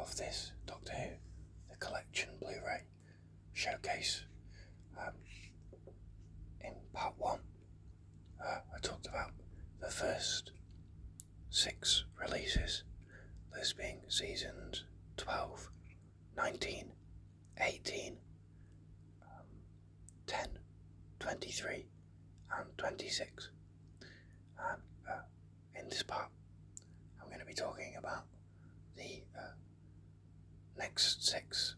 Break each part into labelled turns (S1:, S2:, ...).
S1: of this Doctor Who, the Collection Blu-Ray showcase. In part 1, I talked about the first 6 releases, those being seasons 12, 19, 18, 10, 23 and 26. And in this part I'm going to be talking about the next 6,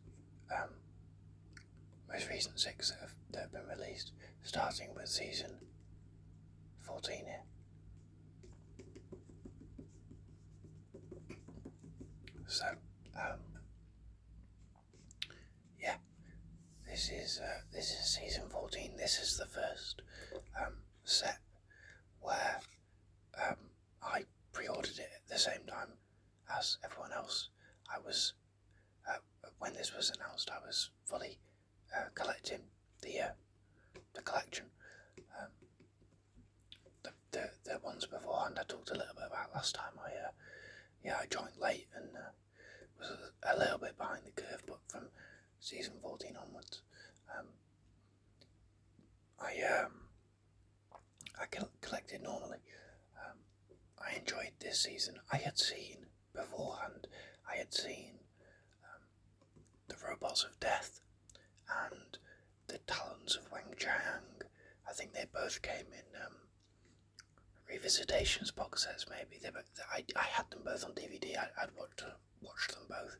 S1: most recent 6 that have been released, starting with season 14 here. So, yeah, this is season 14. This is the first set where I pre-ordered it at the same time as everyone else. I was when this was announced, I was fully collecting the collection. The ones beforehand I talked a little bit about last time. I joined late and was a little bit behind the curve, but from season 14 onwards, I collected normally. I enjoyed this season. I had seen beforehand. I had seen the Robots of Death and the Talons of Weng Chiang. I think they both came in revisitations box sets. Maybe I had them both on DVD. I'd watched them both.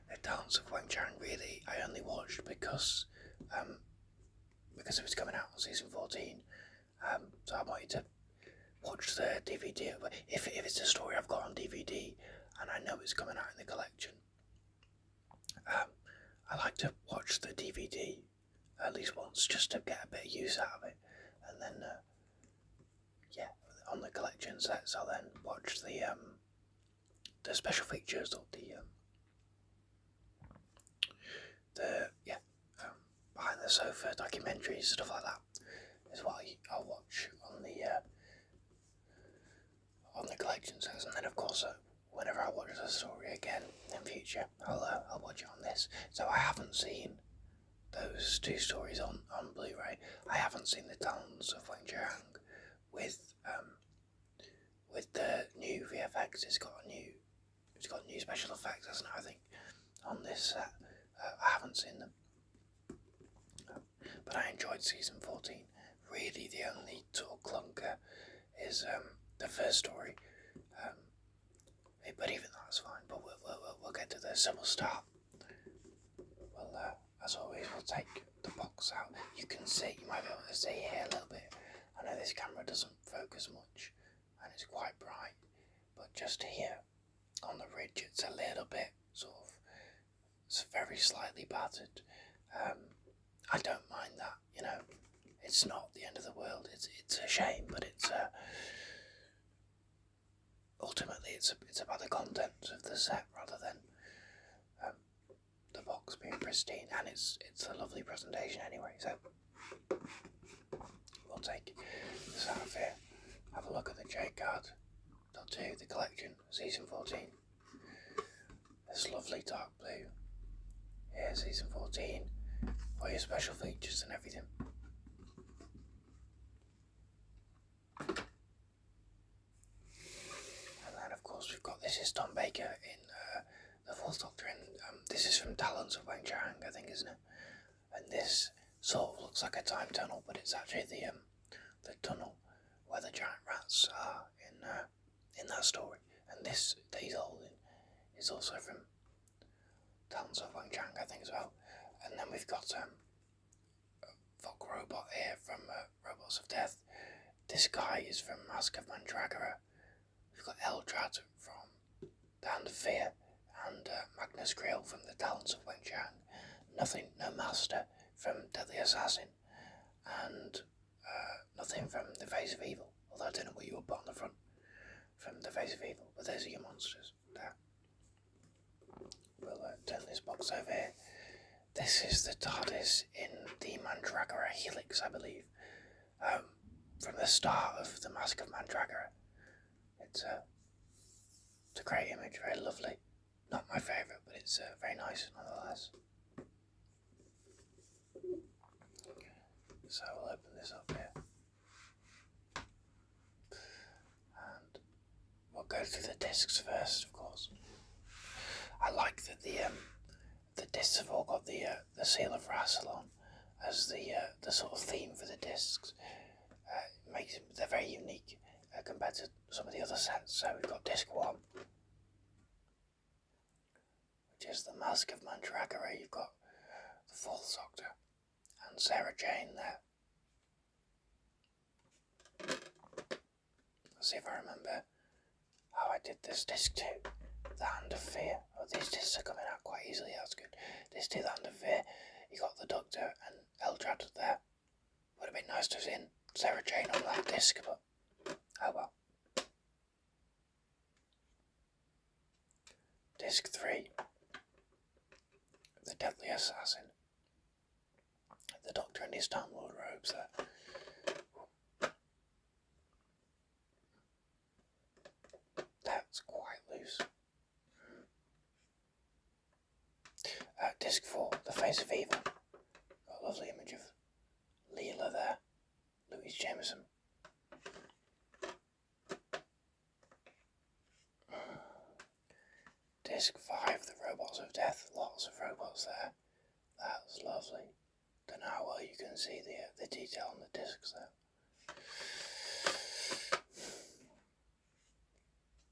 S1: The Talons of Weng Chiang, really, I only watched because it was coming out on season 14. So I wanted to watch the DVD. If it's a story I've got on DVD and I know it's coming out in the collection, I like to watch the DVD at least once, just to get a bit of use out of it, and then on the collection sets I'll then watch the special features or the behind the sofa documentaries, stuff like that, is what I'll watch on the collection sets. And then of course whenever I watch the story again in future, I'll watch it on this. So I haven't seen those 2 stories on Blu-ray. I haven't seen the Talons of Weng Chiang with the new VFX. It's got new special effects, hasn't it, I think, on this set. I haven't seen them, but I enjoyed season 14. Really, the only sort of clunker is the first story, but even that's fine. But we'll get to this. So we'll start. As always, we'll take the box out. You can see, you might be able to see here a little bit. I know this camera doesn't focus much and it's quite bright, but just here on the ridge it's a little bit it's very slightly battered. I don't mind that, it's not the end of the world. It's a shame, but it's ultimately it's about the contents of the set rather than the box being pristine, and it's a lovely presentation anyway. So we'll take this out of here, have a look at the J card. Doctor Who, the collection, season 14. This lovely dark blue. Here, season 14, for your special features and everything. And then of course we've got, this is Tom Baker in the 4th Doctor, and this is from Talons of Weng Chiang, I think, isn't it? And this sort of looks like a time tunnel, but it's actually the tunnel where the giant rats are in that story. And this that he's holding is also from Talons of Weng Chiang, I think, as well. And then we've got Vok Robot here from Robots of Death. This guy is from Mask of Mandragora. We've got Eldrad from The Hand of Fear, and Magnus Grill from the Talons of Weng Chiang. No Master from Deadly Assassin, and nothing from The Face of Evil, although I don't know what you would put on the front from The Face of Evil, but those are your monsters there. We'll turn this box over here. This is the TARDIS in the Mandragora Helix, I believe, from the start of the Mask of Mandragora. It's a great image, very lovely. Not my favourite, but it's very nice nonetheless. So we'll open this up here. And we'll go through the discs first, of course. I like that the discs have all got the seal of Rassilon as the sort of theme for the discs. They're very unique compared to some of the other sets. So we've got disc 1, which is the Mask of Mandragora. You've got the Fourth Doctor and Sarah Jane there. Let's see if I remember how I did this. Disc 2, The Hand of Fear. Oh, these discs are coming out quite easily, that's good. Disc 2, The Hand of Fear. You got the Doctor and Eldrad there. Would have been nice to have seen Sarah Jane on that disc, but oh well. Disc 3, The Deadly Assassin. The Doctor in his Time Lord robes there. That's quite loose. Disc 4, The Face of Evil. Got a lovely image of Leela there. Louise Jameson. Disc 5, The Robots of Death. Lots of robots there. That's lovely. Don't know how well you can see the detail on the discs there.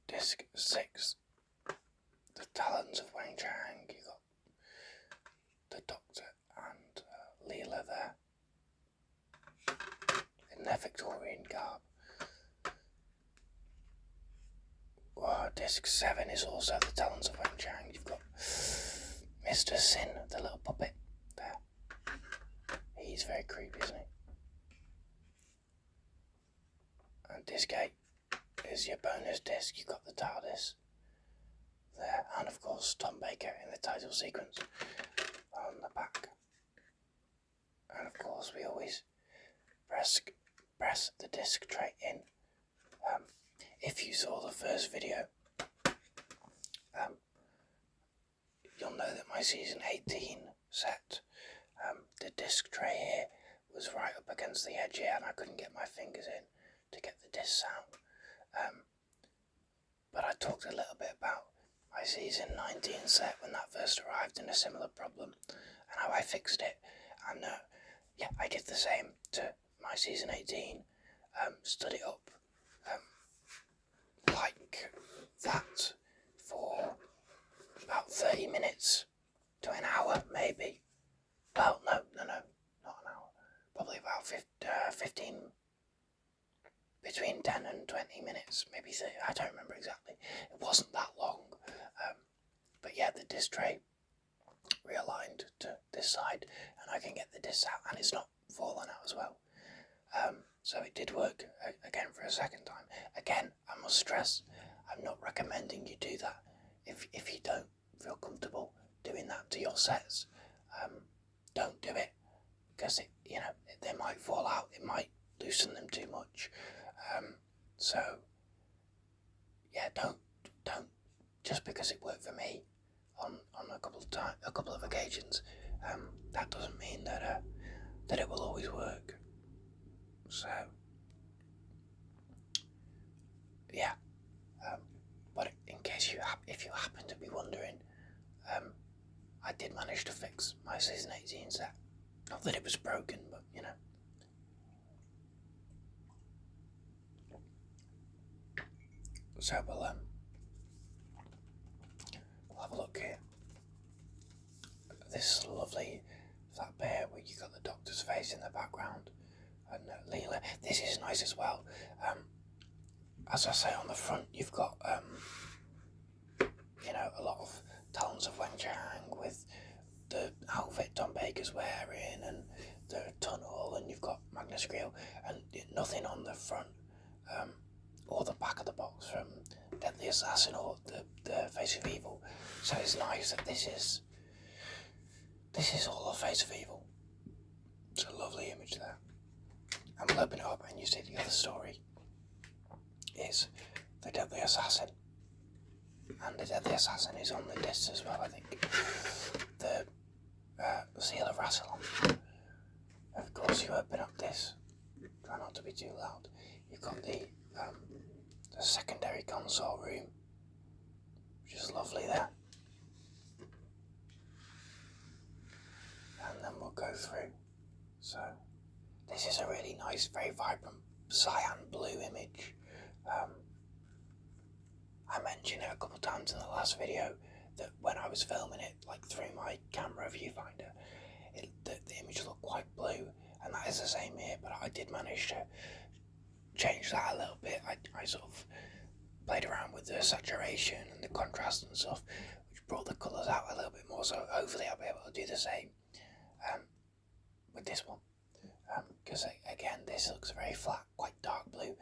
S1: Disc 6, The Talons of Wang Chang. You got the Doctor and Leela there in their Victorian garb. Disc 7 is also The Talons of Wang Chang. You've got Mr. Sin, the little puppet there. He's very creepy, isn't he? And disc 8 is your bonus disc. You've got the TARDIS there, and of course Tom Baker in the title sequence on the back. And of course we always press the disc tray in. If you saw the first video, you'll know that my season 18 set, the disc tray here was right up against the edge here, and I couldn't get my fingers in to get the disc out. But I talked a little bit about my season 19 set when that first arrived and a similar problem, and how I fixed it. And yeah, I did the same to my season 18. Stood it up like that for about 30 minutes to an hour, maybe. Well, no, not an hour. Probably about 15, between 10 and 20 minutes, maybe 30, I don't remember exactly. It wasn't that long. But yeah, the disc tray realigned to this side, and I can get the disc out, and it's not fallen out as well. So it did work again for a second time. Again, I must stress, I'm not recommending you do that. If you don't feel comfortable doing that to your sets, don't do it, because they might fall out. It might loosen them too much. So yeah, don't just because it worked for me on a couple of occasions, that doesn't mean that it will always work. So yeah, but in case if you happen to be wondering, I did manage to fix my season 18 set. Not that it was broken, but So we'll have a look here. This lovely flat bear where you got the Doctor's face in the background, and Leela. This is nice as well. As I say, on the front you've got a lot of Talons of Wang Chang with the outfit Tom Baker's wearing and the tunnel, and you've got Magnus Greel, and nothing on the front or the back of the box from Deadly Assassin or the Face of Evil. So it's nice that this is all the Face of Evil. It's a lovely image there. And we'll open it up and you see the other story is the Deadly Assassin. And the assassin is on the disc as well, I think. The Seal of Rassilon. Of course, you open up this. Try not to be too loud. You've got the secondary console room, which is lovely there. And then we'll go through. So, this is a really nice, very vibrant cyan blue image. I mentioned it a couple times in the last video that when I was filming it, like through my camera viewfinder, the image looked quite blue, and that is the same here, but I did manage to change that a little bit. I sort of played around with the saturation and the contrast and stuff, which brought the colours out a little bit more, so hopefully I'll be able to do the same with this one. Because again, this looks very flat, quite dark blue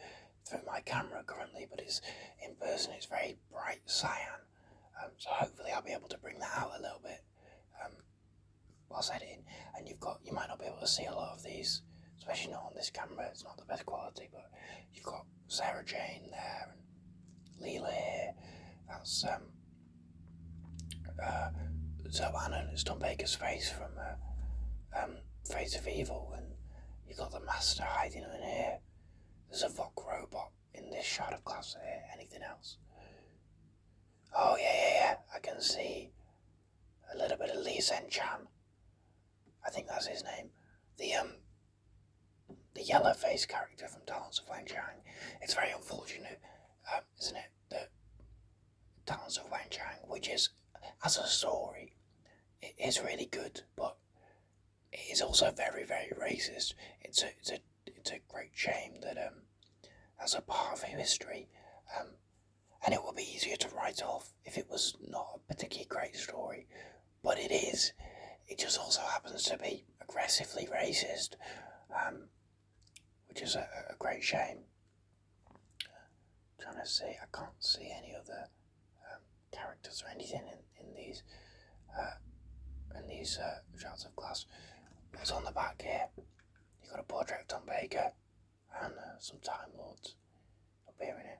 S1: through my camera currently, but it's in person it's very bright cyan. So hopefully I'll be able to bring that out a little bit whilst editing. And you might not be able to see a lot of these, especially not on this camera. It's not the best quality, but you've got Sarah Jane there and Leela here. That's Zoanna, it's Tom Baker's face from Face of Evil, and you've got the Master hiding in here. There's a Vok robot in this shot of glass here. Anything else? Oh yeah. I can see a little bit of Lee Sen-chan. I think that's his name. The yellow face character from Talents of Weng-Chiang. It's very unfortunate, isn't it, that Talents of Weng-Chiang, which is, as a story, it is really good, but it is also very, very racist. It's a great shame that as a part of history, and it would be easier to write off if it was not a particularly great story, but it is. It just also happens to be aggressively racist, which is a great shame. I'm trying to see, I can't see any other characters or anything in these shots of glass. What's on the back here? You've got a portrait of Tom Baker and some Time Lords appearing here.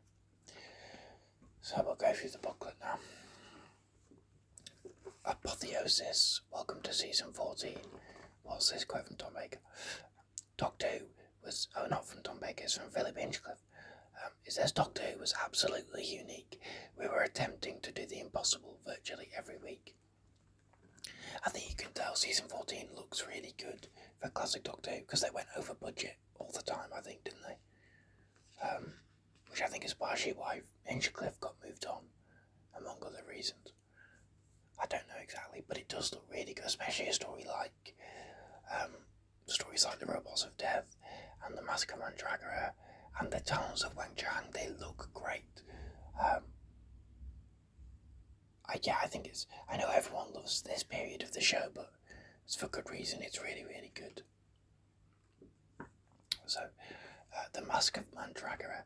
S1: So we'll go through the booklet now. Apotheosis. Welcome to season 14. What's this quote from Tom Baker? Doctor Who was, not from Tom Baker, it's from Philip Hinchcliffe. It says Doctor Who was absolutely unique. We were attempting to do the impossible virtually every week. I think you can tell season 14 looks really good for classic Doctor Who, because they went over budget all the time, I think, didn't they? Which I think is partially why Hinchcliffe got moved on, among other reasons. I don't know exactly, but it does look really good, especially a story like stories like The Robots of Death and The Mask of Mandragora and The Talents of Weng-Chiang. They look great. I think it's, I know everyone loves this period of the show, but it's for good reason. It's really, really good. So, The Mask of Mandragora,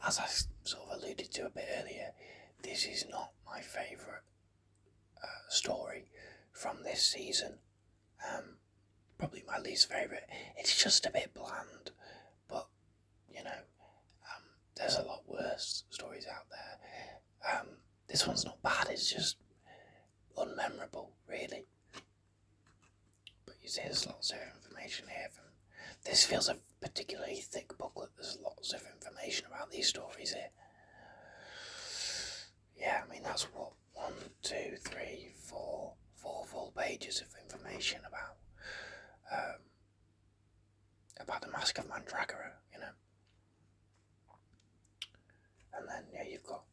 S1: as I sort of alluded to a bit earlier, this is not my favourite story from this season. Probably my least favourite. It's just a bit bland, but, there's a lot worse stories out there. This one's not bad, it's just unmemorable, really. But you see there's lots of information here. This feels a particularly thick booklet. There's lots of information about these stories here. Yeah, I mean that's what, 1, 2, 3, 4 full pages of information about the Mask of Mandragora, And then you've got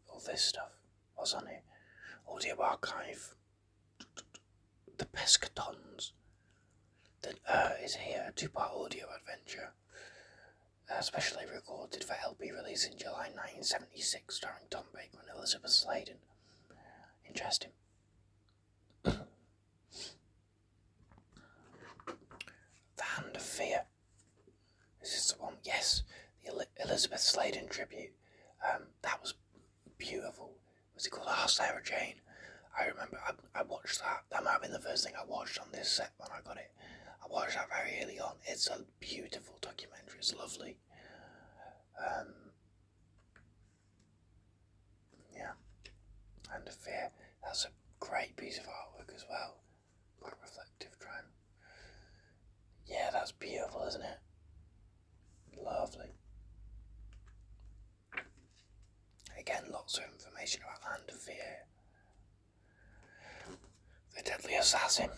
S1: all this stuff. What's on here? Audio archive. The Pescatons. That is here, a 2-part audio adventure. Specially recorded for LP release in July 1976, starring Tom Baker and Elizabeth Sladen. Interesting. The Hand of Fear. This is the one, yes, the Elizabeth Sladen tribute. That was beautiful. Was it called Sarah Jane? I remember I watched that. That might have been the first thing I watched on this set when I got it. I watched that very early on. It's a beautiful documentary. It's lovely. Yeah. Land of Fear. That's a great piece of artwork as well. Quite reflective, trying. Yeah, that's beautiful, isn't it? Lovely. Again, lots of information about Land of Fear. The Deadly Assassin.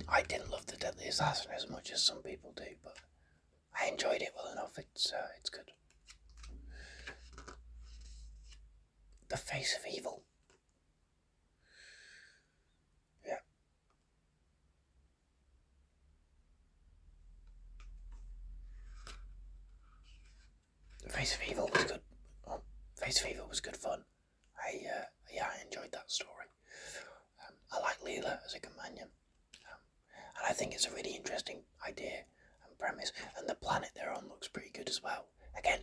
S1: I didn't love The Deadly Assassin as much as some people do, but I enjoyed it well enough. It's good. The Face of Evil. Yeah. The Face of Evil was good. Oh, Face of Evil was good fun. I enjoyed that story. I like Leela as a companion, and I think it's a really interesting idea and premise. And the planet they're on looks pretty good as well. Again,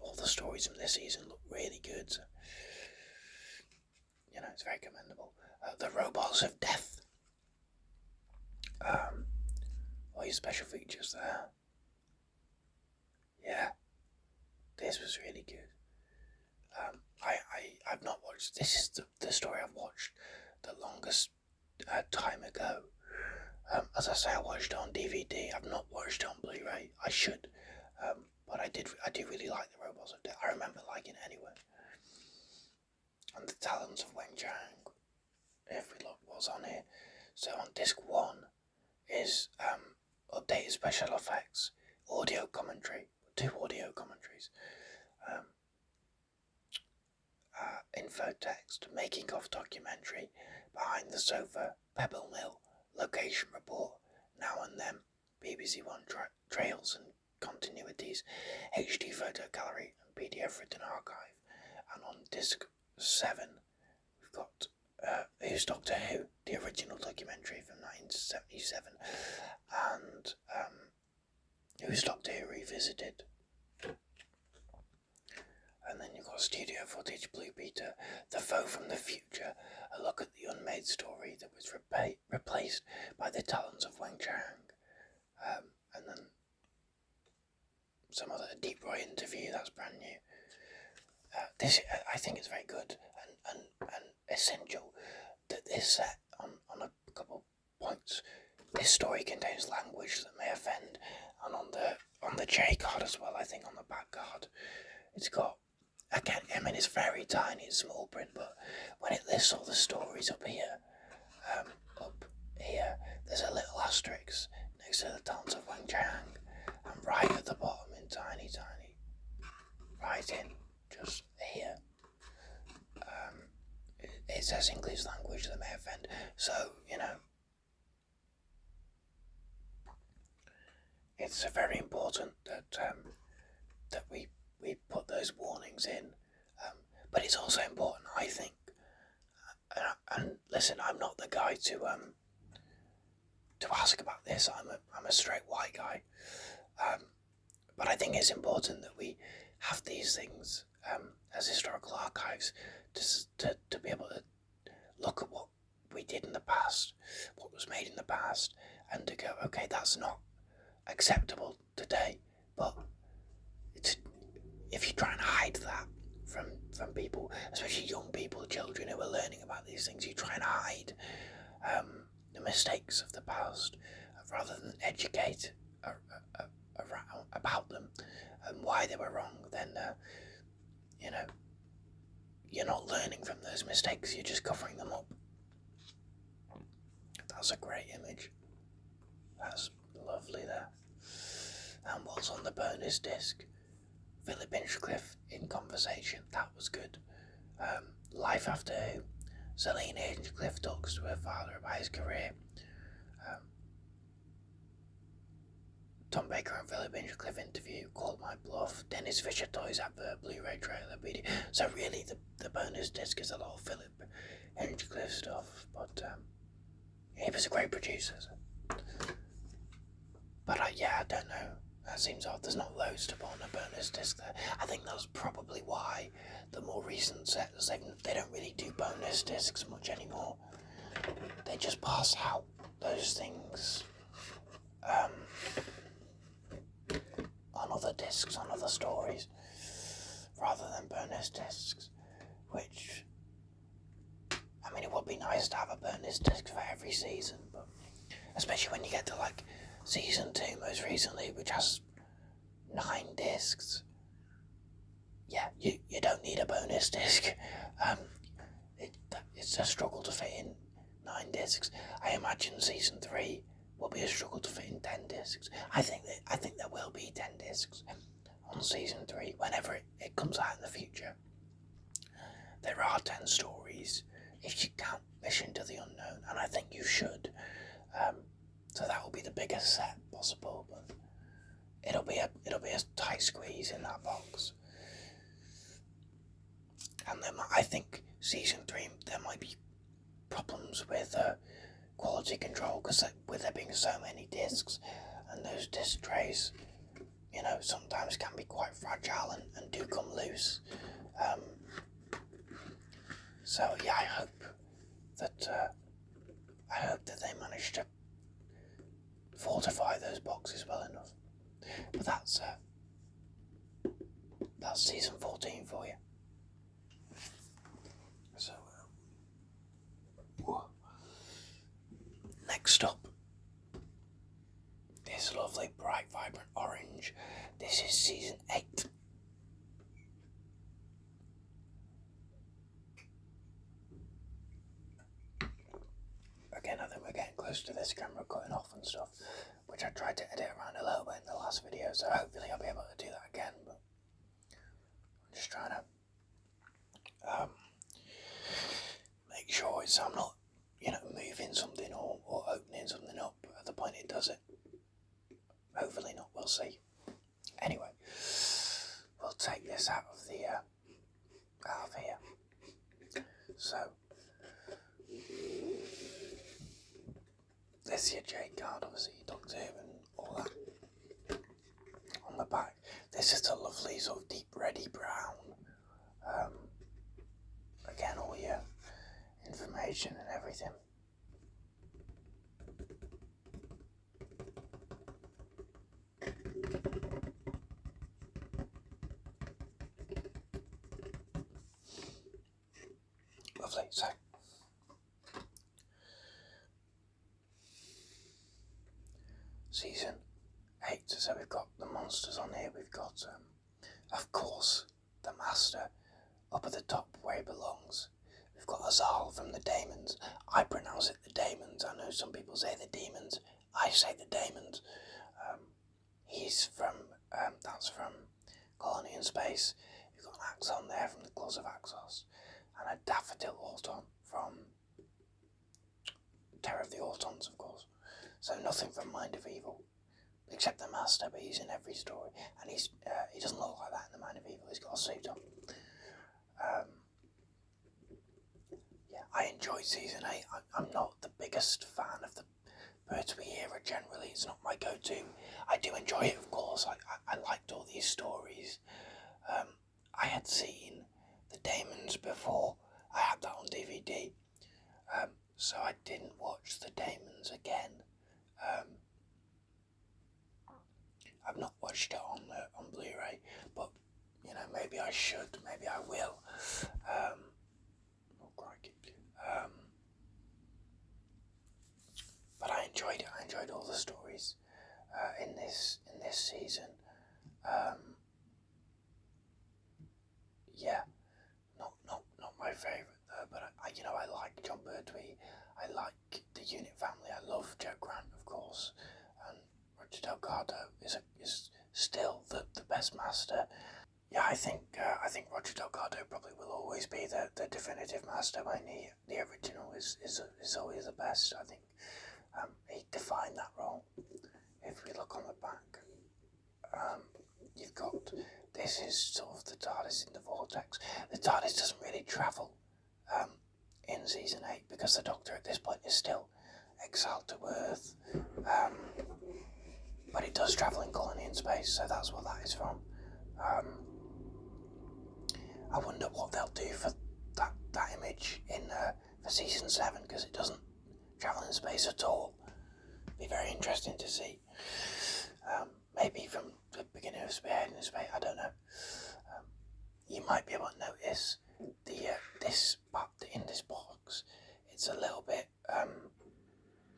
S1: all the stories from this season look really good. So, it's very commendable. The Robots of Death. All your special features there. Yeah, this was really good. I've not watched. This is the story I've watched the longest time ago. As I say, I watched it on DVD. I've not watched it on Blu-ray. I should, but I do really like the Robots of Death. I remember liking it anyway. And the Talons of Weng Chang. If we look what's on here, so on disc 1 is updated special effects, audio commentary, 2 audio commentaries. Info text, making of documentary, behind the sofa, Pebble Mill, location report, now and then, BBC One trails and continuities, HD photo gallery, and PDF written archive. And on disc 7, we've got Who's Doctor Who, the original documentary from 1977, and Who's Doctor Who Revisited. And then you've got studio footage, Blue Peter, The Foe from the Future, a look at the unmade story that was replaced by the Talons of Weng Chang, and then some other Deep Roy interview that's brand new. This I think is very good and essential that this set on a couple points. This story contains language that may offend, and on the J card as well. I think on the back card, it's got. Again, I mean, it's very tiny, it's small print, but when it lists all the stories up here, there's a little asterisk next to the Talons of Weng Chang, and right at the bottom in tiny, right in, just here, it says English language that may offend. So, it's very important that we put those warnings in, but it's also important, I think, and listen, I'm not the guy to ask about this. I'm a straight white guy, but I think it's important that we have these things as historical archives to be able to look at what we did in the past, what was made in the past, and to go, okay, that's not acceptable today, but if you try and hide that from people, especially young people, children who are learning about these things, you try and hide the mistakes of the past rather than educate about them and why they were wrong, then you're not learning from those mistakes, you're just covering them up. That's a great image. That's lovely there. And what's on the bonus disc? Philip Hinchcliffe in conversation. That was good. Life After Who. Selena Hinchcliffe talks to her father about his career. Tom Baker and Philip Hinchcliffe interview. Called My Bluff. Dennis Fisher Toys advert. Blu-ray trailer video. So really the bonus disc is a lot of Philip Hinchcliffe stuff. But he was a great producer. So. But I don't know. That seems odd. There's not loads to put on a bonus disc there. I think that's probably why the more recent sets, they don't really do bonus discs much anymore. They just pass out those things on other discs, on other stories, rather than bonus discs. which, I mean, it would be nice to have a bonus disc for every season, but especially when you get to like season 2 most recently, which has 9 discs. Yeah, you don't need a bonus disc. It's a struggle to fit in 9 discs. I imagine season 3 will be a struggle to fit in 10 discs. I think there will be 10 discs on season 3 whenever it comes out in the future. There are 10 stories if you count Mission to the Unknown, and I think you should. So that will be the biggest set possible, but it'll be a tight squeeze in that box. And then I think season 3 there might be problems with quality control, because with there being so many discs, and those disc trays, you know, sometimes can be quite fragile and do come loose. So yeah, I hope that they manage to fortify those boxes well enough. But that's season 14 for you. So next up, this lovely bright vibrant orange. This is season 8. Again, I think we're getting close to this camera cutting off and stuff, which I tried to edit around a little bit in the last video, so hopefully I'll be able to do that again, but I'm just trying to make sure I'm not, you know, moving something or opening something up at the point it does it. Hopefully not, we'll see. Anyway, we'll take this out of here. So, this is your J card, obviously, Doctor Who and all that. On the back, this is a lovely sort of deep reddy brown. Again, all your information and everything. Lovely, so season 8, so we've got the monsters on here, we've got, of course, the Master up at the top where he belongs. We've got Azal from the Daemons. I pronounce it the Daemons. I know some people say the Demons. I say the Daemons. He's from, that's from Colony in Space. You've got an Axon there from the Claws of Axos, and a Daffodil Auton from Terror of the Autons, of course. So nothing from Mind of Evil, except the Master, but he's in every story, and he doesn't look like that in the Mind of Evil. He's got a suit on. Yeah, I enjoyed season 8. I'm not the biggest fan of the Pertwee era generally. It's not my go-to. I do enjoy it, of course. I liked all these stories. I had seen the Daemons before. I had that on DVD. So I didn't watch the Daemons again. I've not watched it on Blu-ray, but you know, maybe I should, maybe I will. But I enjoyed it. I enjoyed all the stories in this season. Yeah, not my favourite though, but I like John Pertwee. I like the Unit family. I love Joe Grant, of course, and Roger Delgado is still the best Master. Yeah, I think Roger Delgado probably will always be the definitive Master. When the original is always the best. I think he defined that role. If we look on the back, you've got, this is sort of the TARDIS in the vortex. The TARDIS doesn't really travel in season 8 because the Doctor at this point is still exiled to Earth, but it does travel in Colony in Space, so that's what that is from. I wonder what they'll do for that image in for season 7, because it doesn't travel in space at all. Be very interesting to see. Maybe from the beginning of Spearhead in Space, I don't know. You might be able to notice the this in this box, it's a little bit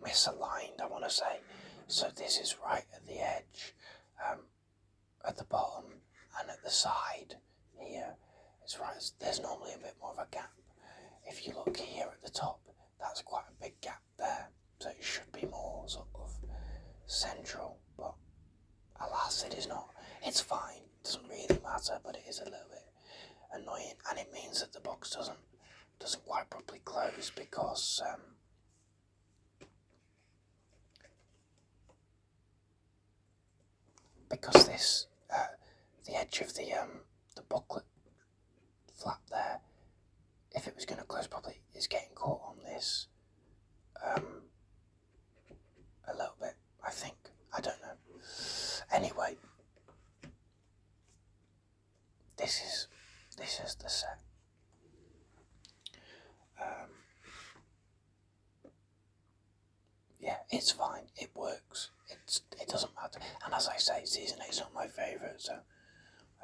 S1: misaligned, I want to say. So this is right at the edge, at the bottom, and at the side here, it's right. There's normally a bit more of a gap. If you look here at the top, that's quite a big gap there. So it should be more sort of central, but alas, it is not. It's fine. It doesn't really matter, but it is a little bit annoying, and it means that the box doesn't quite properly close because this the edge of the booklet flap there, if it was going to close properly, is getting caught on this a little bit, I think. I don't know. Anyway, this is the set. Yeah, it's fine. It works. It doesn't matter. And as I say, season 8 is not my favourite, so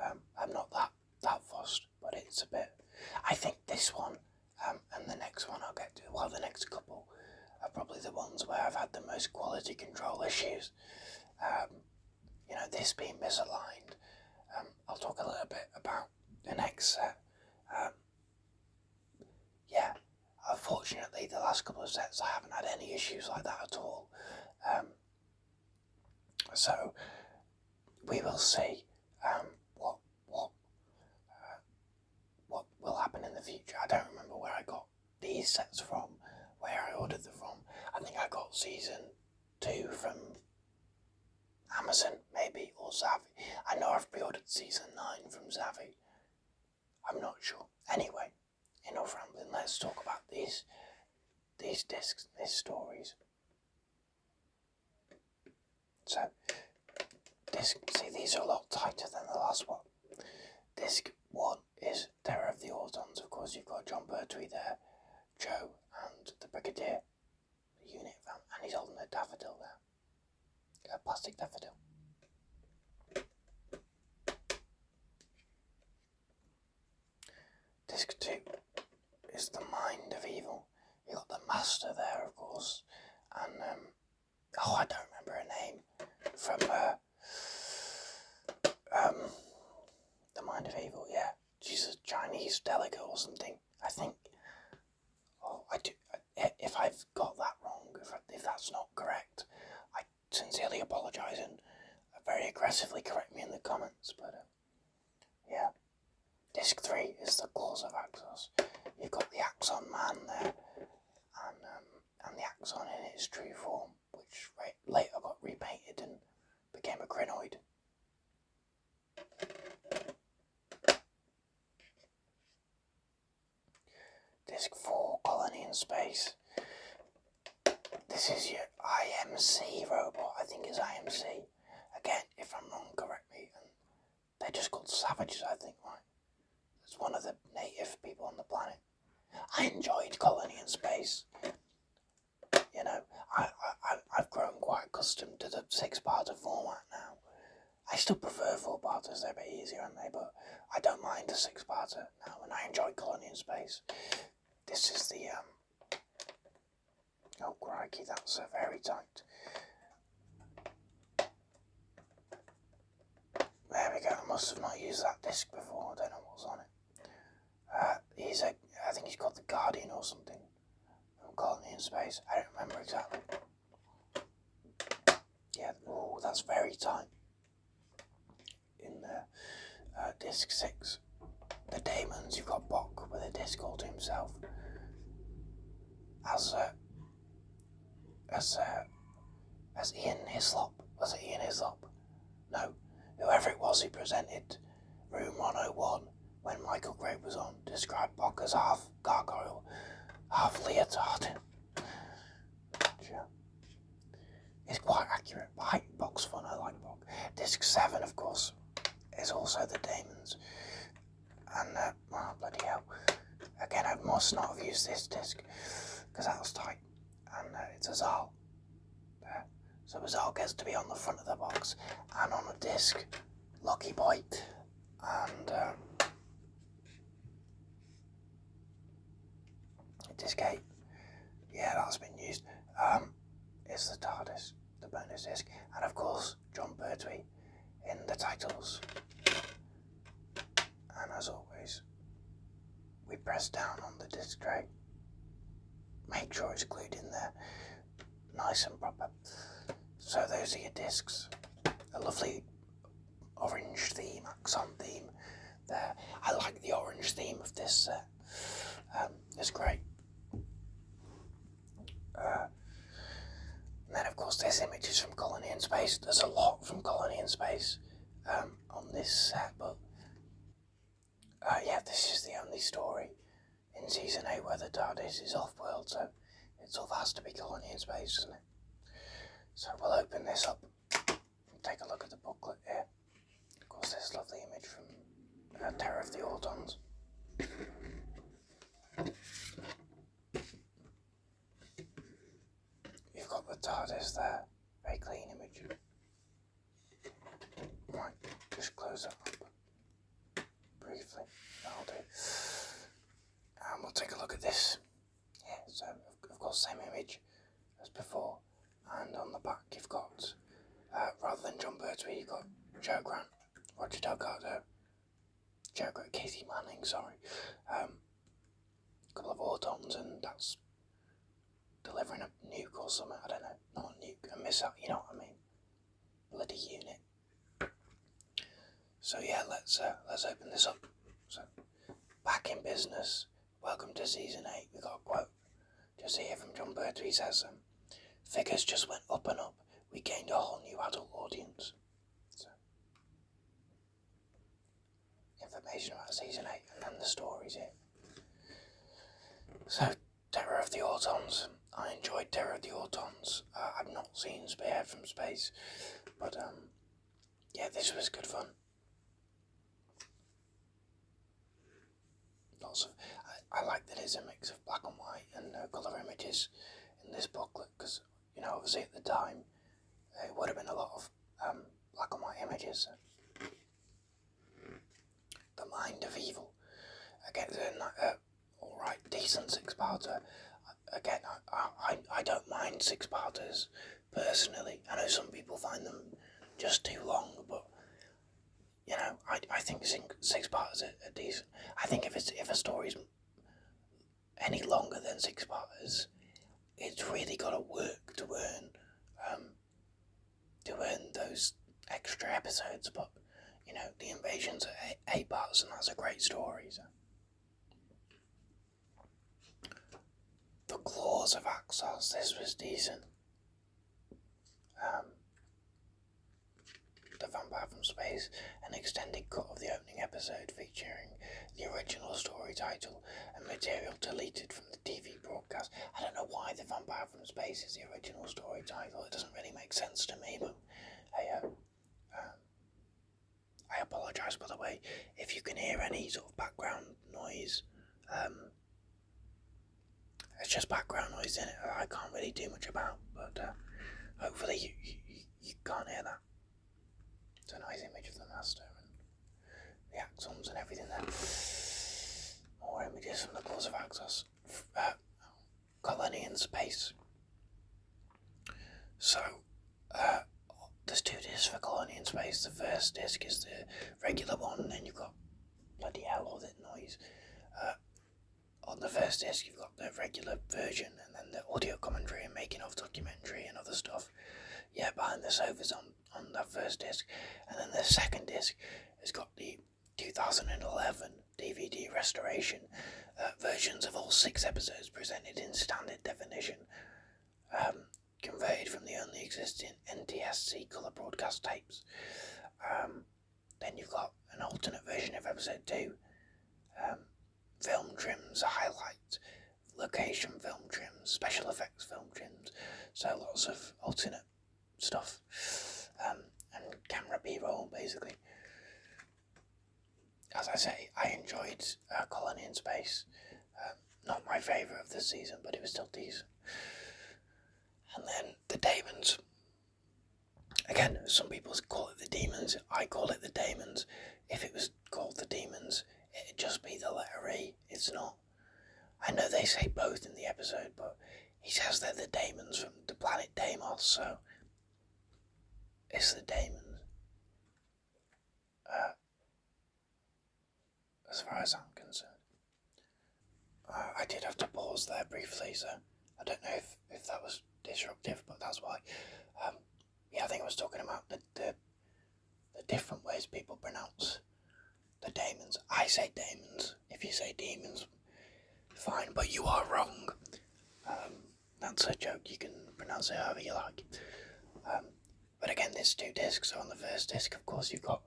S1: I'm not that fussed. But it's a bit. I think this one and the next one I'll get to. Well, the next couple are probably the ones where I've had the most quality control issues. This being misaligned. I'll talk a little bit about the next set. Yeah, unfortunately, the last couple of sets I haven't had any issues like that at all. So we will see what will happen in the future. I don't remember where I got these sets from, where I ordered them from. I think I got season 2 from Amazon, maybe, or Zavvi. I know I've pre-ordered season 9 from Zavvi. I'm not sure. Anyway, enough rambling. Let's talk about these discs, these stories. So, these are a lot tighter than the last one. Disc 1 is Terror of the Autons. Of course, you've got John Pertwee there, Joe, and the Brigadier, the unit van, and he's holding a daffodil there, a plastic daffodil. Disc 2 is The Mind of Evil. You got the Master there, of course, and I don't remember her name from The Mind of Evil. Yeah, she's a Chinese delegate or something, I think. Oh, I do. If I've got that wrong, if that's not correct, I sincerely apologise and very aggressively correct me in the comments. But yeah. Disc 3 is The Claws of Axos. You've got the Axon Man there, and the Axon in its true form, which later got repainted and became a Crinoid. Disc 4, Colony in Space. This is your IMC robot, I think it's IMC. Again, if I'm wrong, correct me. And they're just called Savages, I think, right? It's one of the native people on the planet. I enjoyed Colony in Space. I've grown quite accustomed to the 6-parter format now. I still prefer 4-parters, they're a bit easier, aren't they? But I don't mind the 6-parter now, and I enjoy Colony in Space. This is the, oh crikey, that's very tight. There we go, I must have not used that disc before, I don't know what's on it. I think he's called the Guardian or something. From Colony in Space. I don't remember exactly. Yeah, oh, that's very tight. In the disc 6, the Daemons, you've got Bok with a disc all to himself. As Ian Hislop. Was it Ian Hislop? No, whoever it was who presented Room 101 when Michael Grave was on, described Bok as half gargoyle, half leotard. Yeah. It's quite accurate. Bok's fun, I like Bok. Disc 7, of course, is also the Daemons. And, oh, bloody hell. Again, I must not have used this disc, because that was tight. And it's Azal. There. So Azal gets to be on the front of the box, and on a disc, Lucky Boy. And, disc 8. Yeah, that's been used. It's the TARDIS, the bonus disc, and of course John Pertwee in the titles. And as always, we press down on the disc tray. Make sure it's glued in there, nice and proper. So those are your discs. A lovely orange theme, accent theme there. I like the orange theme of this set. It's great. And then of course there's images from Colony in Space. There's a lot from Colony in Space on this set, but yeah, this is the only story in Season 8 where the TARDIS is off-world, so it sort of has to be Colony in Space, doesn't it? So we'll open this up and take a look at the booklet here. Of course, this lovely image from Terror of the Autons. You've got the TARDIS there, very clean image. Right, just close it up briefly, that'll do. And we'll take a look at this. Yeah, so of course same image as before, and on the back you've got, rather than John Pertwee, you've got Joe Grant, Roger Delgado, Casey Manning, sorry. A couple of Autons, and that's delivering a nuke or something, I don't know, not a nuke, a missile, you know what I mean? Bloody unit. So yeah, let's open this up. So, back in business. Welcome to Season 8. We got a quote just here from John Pertwee. Says, figures just went up and up. We gained a whole new adult audience. So, information about Season 8 and then the stories here. So, Terror of the Autons. I enjoyed Terror of the Autons. I've not seen Spearhead from Space, but yeah, this was good fun. Lots of, I like that it's a mix of black and white and colour images in this booklet, because, you know, obviously at the time it would have been a lot of black and white images. The Mind of Evil. Again, alright, decent six-parter. Again, I don't mind six-parters personally. I know some people find them just too long, but you know, I think six-parters are decent. I think if a story's any longer than six-parters, it's really got to work to earn those extra episodes. But you know, The Invasion's eight parts, and that's a great story. So. The Claws of Axos. This was decent. The Vampire from Space, an extended cut of the opening episode featuring the original story title and material deleted from the TV broadcast. I don't know why The Vampire from Space is the original story title. It doesn't really make sense to me, but hey, I apologise, by the way, if you can hear any sort of background noise. It's just background noise in it I can't really do much about, but hopefully you can't hear that. It's a nice image of the Master and the Axons and everything there. More images from the Claws of Axos. Colony in Space. So, there's two discs for Colony in Space. The first disc is the regular one, and then you've got, bloody hell, all that noise. On the first disc you've got the regular version, and then the audio commentary and making of documentary and other stuff. Yeah, Behind the Sofas on that first disc. And then the second disc has got the 2011 DVD restoration versions of all 6 episodes presented in standard definition, converted from the only existing NTSC colour broadcast tapes. Then you've got an alternate version of episode 2, film trims, highlight, location film trims, special effects film trims, so lots of alternate stuff, and camera B-roll basically. As I say, I enjoyed Colony in Space. Not my favourite of the season, but it was still decent. And then the Daemons. Again, some people call it the Demons. I call it the Daemons. If it was called the Demons, it'd just be the letter E. It's not. I know they say both in the episode, but he says they're the Daemons from the planet Deimos, so it's the Daemons. As far as I'm concerned. I did have to pause there briefly, so I don't know if that was disruptive, but that's why. Yeah, I think I was talking about the different ways people pronounce the Daemons. I say Daemons. If you say demons, fine, but you are wrong. That's a joke. You can pronounce it however you like. But again, there's 2 discs. So on the first disc, of course, you've got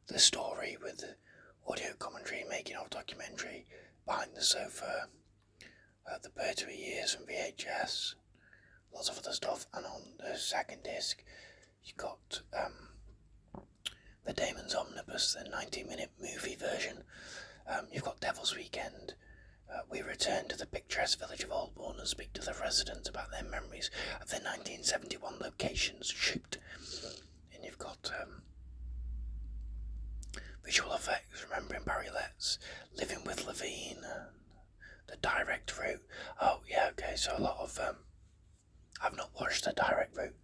S1: the story with the audio commentary, making of documentary, Behind the Sofa, The Pertwee Years from VHS, lots of other stuff. And on the second disc, you've got the Daemons Omnibus, the 90-minute movie version. You've got Devil's Weekend. We return to the picturesque village of Aldbourne and speak to the residents about their memories of their 1971 locations shoot. And you've got visual effects, Remembering Barry Letts, Living with Levine, the direct route. Oh yeah, okay, so a lot of I've not watched the direct route,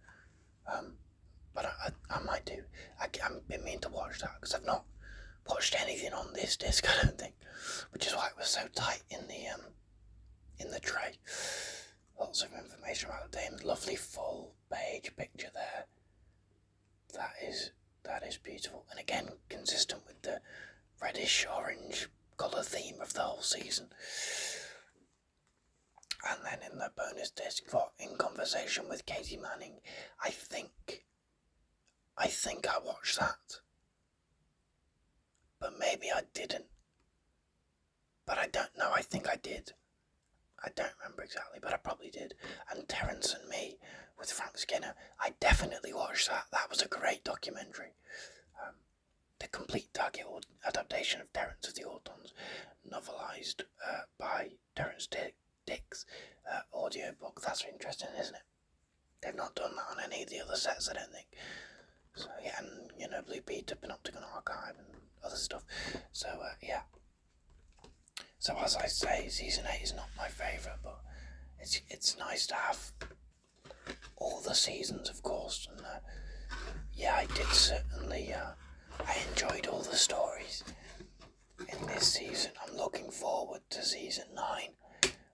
S1: but I might do. I've been meaning to watch that because I've not watched anything on this disc, I don't think, which is why it was so tight in the tray. Lots of information about the Daemons. Lovely full page picture there. That is beautiful, and again consistent with the reddish orange colour theme of the whole season. And then in the bonus disc for In Conversation with Katie Manning, I think I watched that, but maybe I didn't. But I don't know. I think I did. I don't remember exactly, but I probably did. And Terence and Me with Frank Skinner, I definitely watched that. That was a great documentary. The complete target adaptation of Terence of the Autons, novelised by Terence Dick's audiobook. That's interesting, isn't it? They've not done that on any of the other sets, I don't think. So yeah, and Blue Peter, Panopticon Archive and other stuff. So yeah. So as I say, season 8 is not my favourite, but it's nice to have all the seasons, of course. And yeah, I did certainly. I enjoyed all the stories in this season. I'm looking forward to season 9,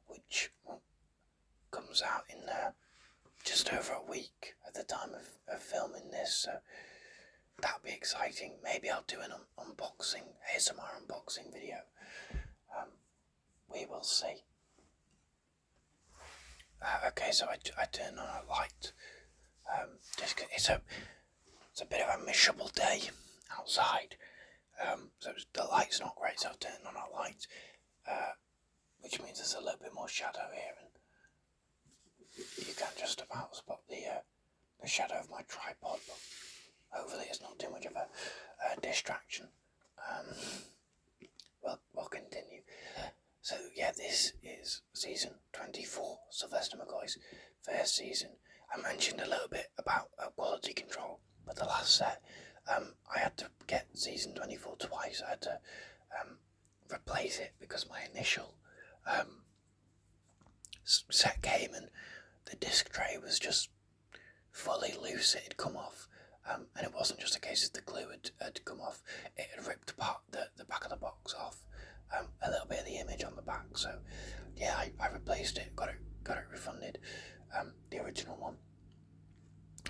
S1: which comes out in just over a week at the time of filming this. So that'll be exciting. Maybe I'll do an unboxing, ASMR unboxing video. We will see. Okay, so I turn on a light. It's a bit of a miserable day outside. So the light's not great, so I've turned on a light, which means there's a little bit more shadow here, and you can just about spot the shadow of my tripod, but hopefully it's not too much of a distraction. We'll continue. So yeah, this is season 24, Sylvester McCoy's first season. I mentioned a little bit about quality control, but the last set, I had to get season 24 twice. I had to replace it because my initial set came and the disc tray was just fully loose. It had come off, and it wasn't just a case of the glue had come off. It had ripped part the back of the box off. A little bit of the image on the back, so yeah, I replaced it, got it refunded, the original one,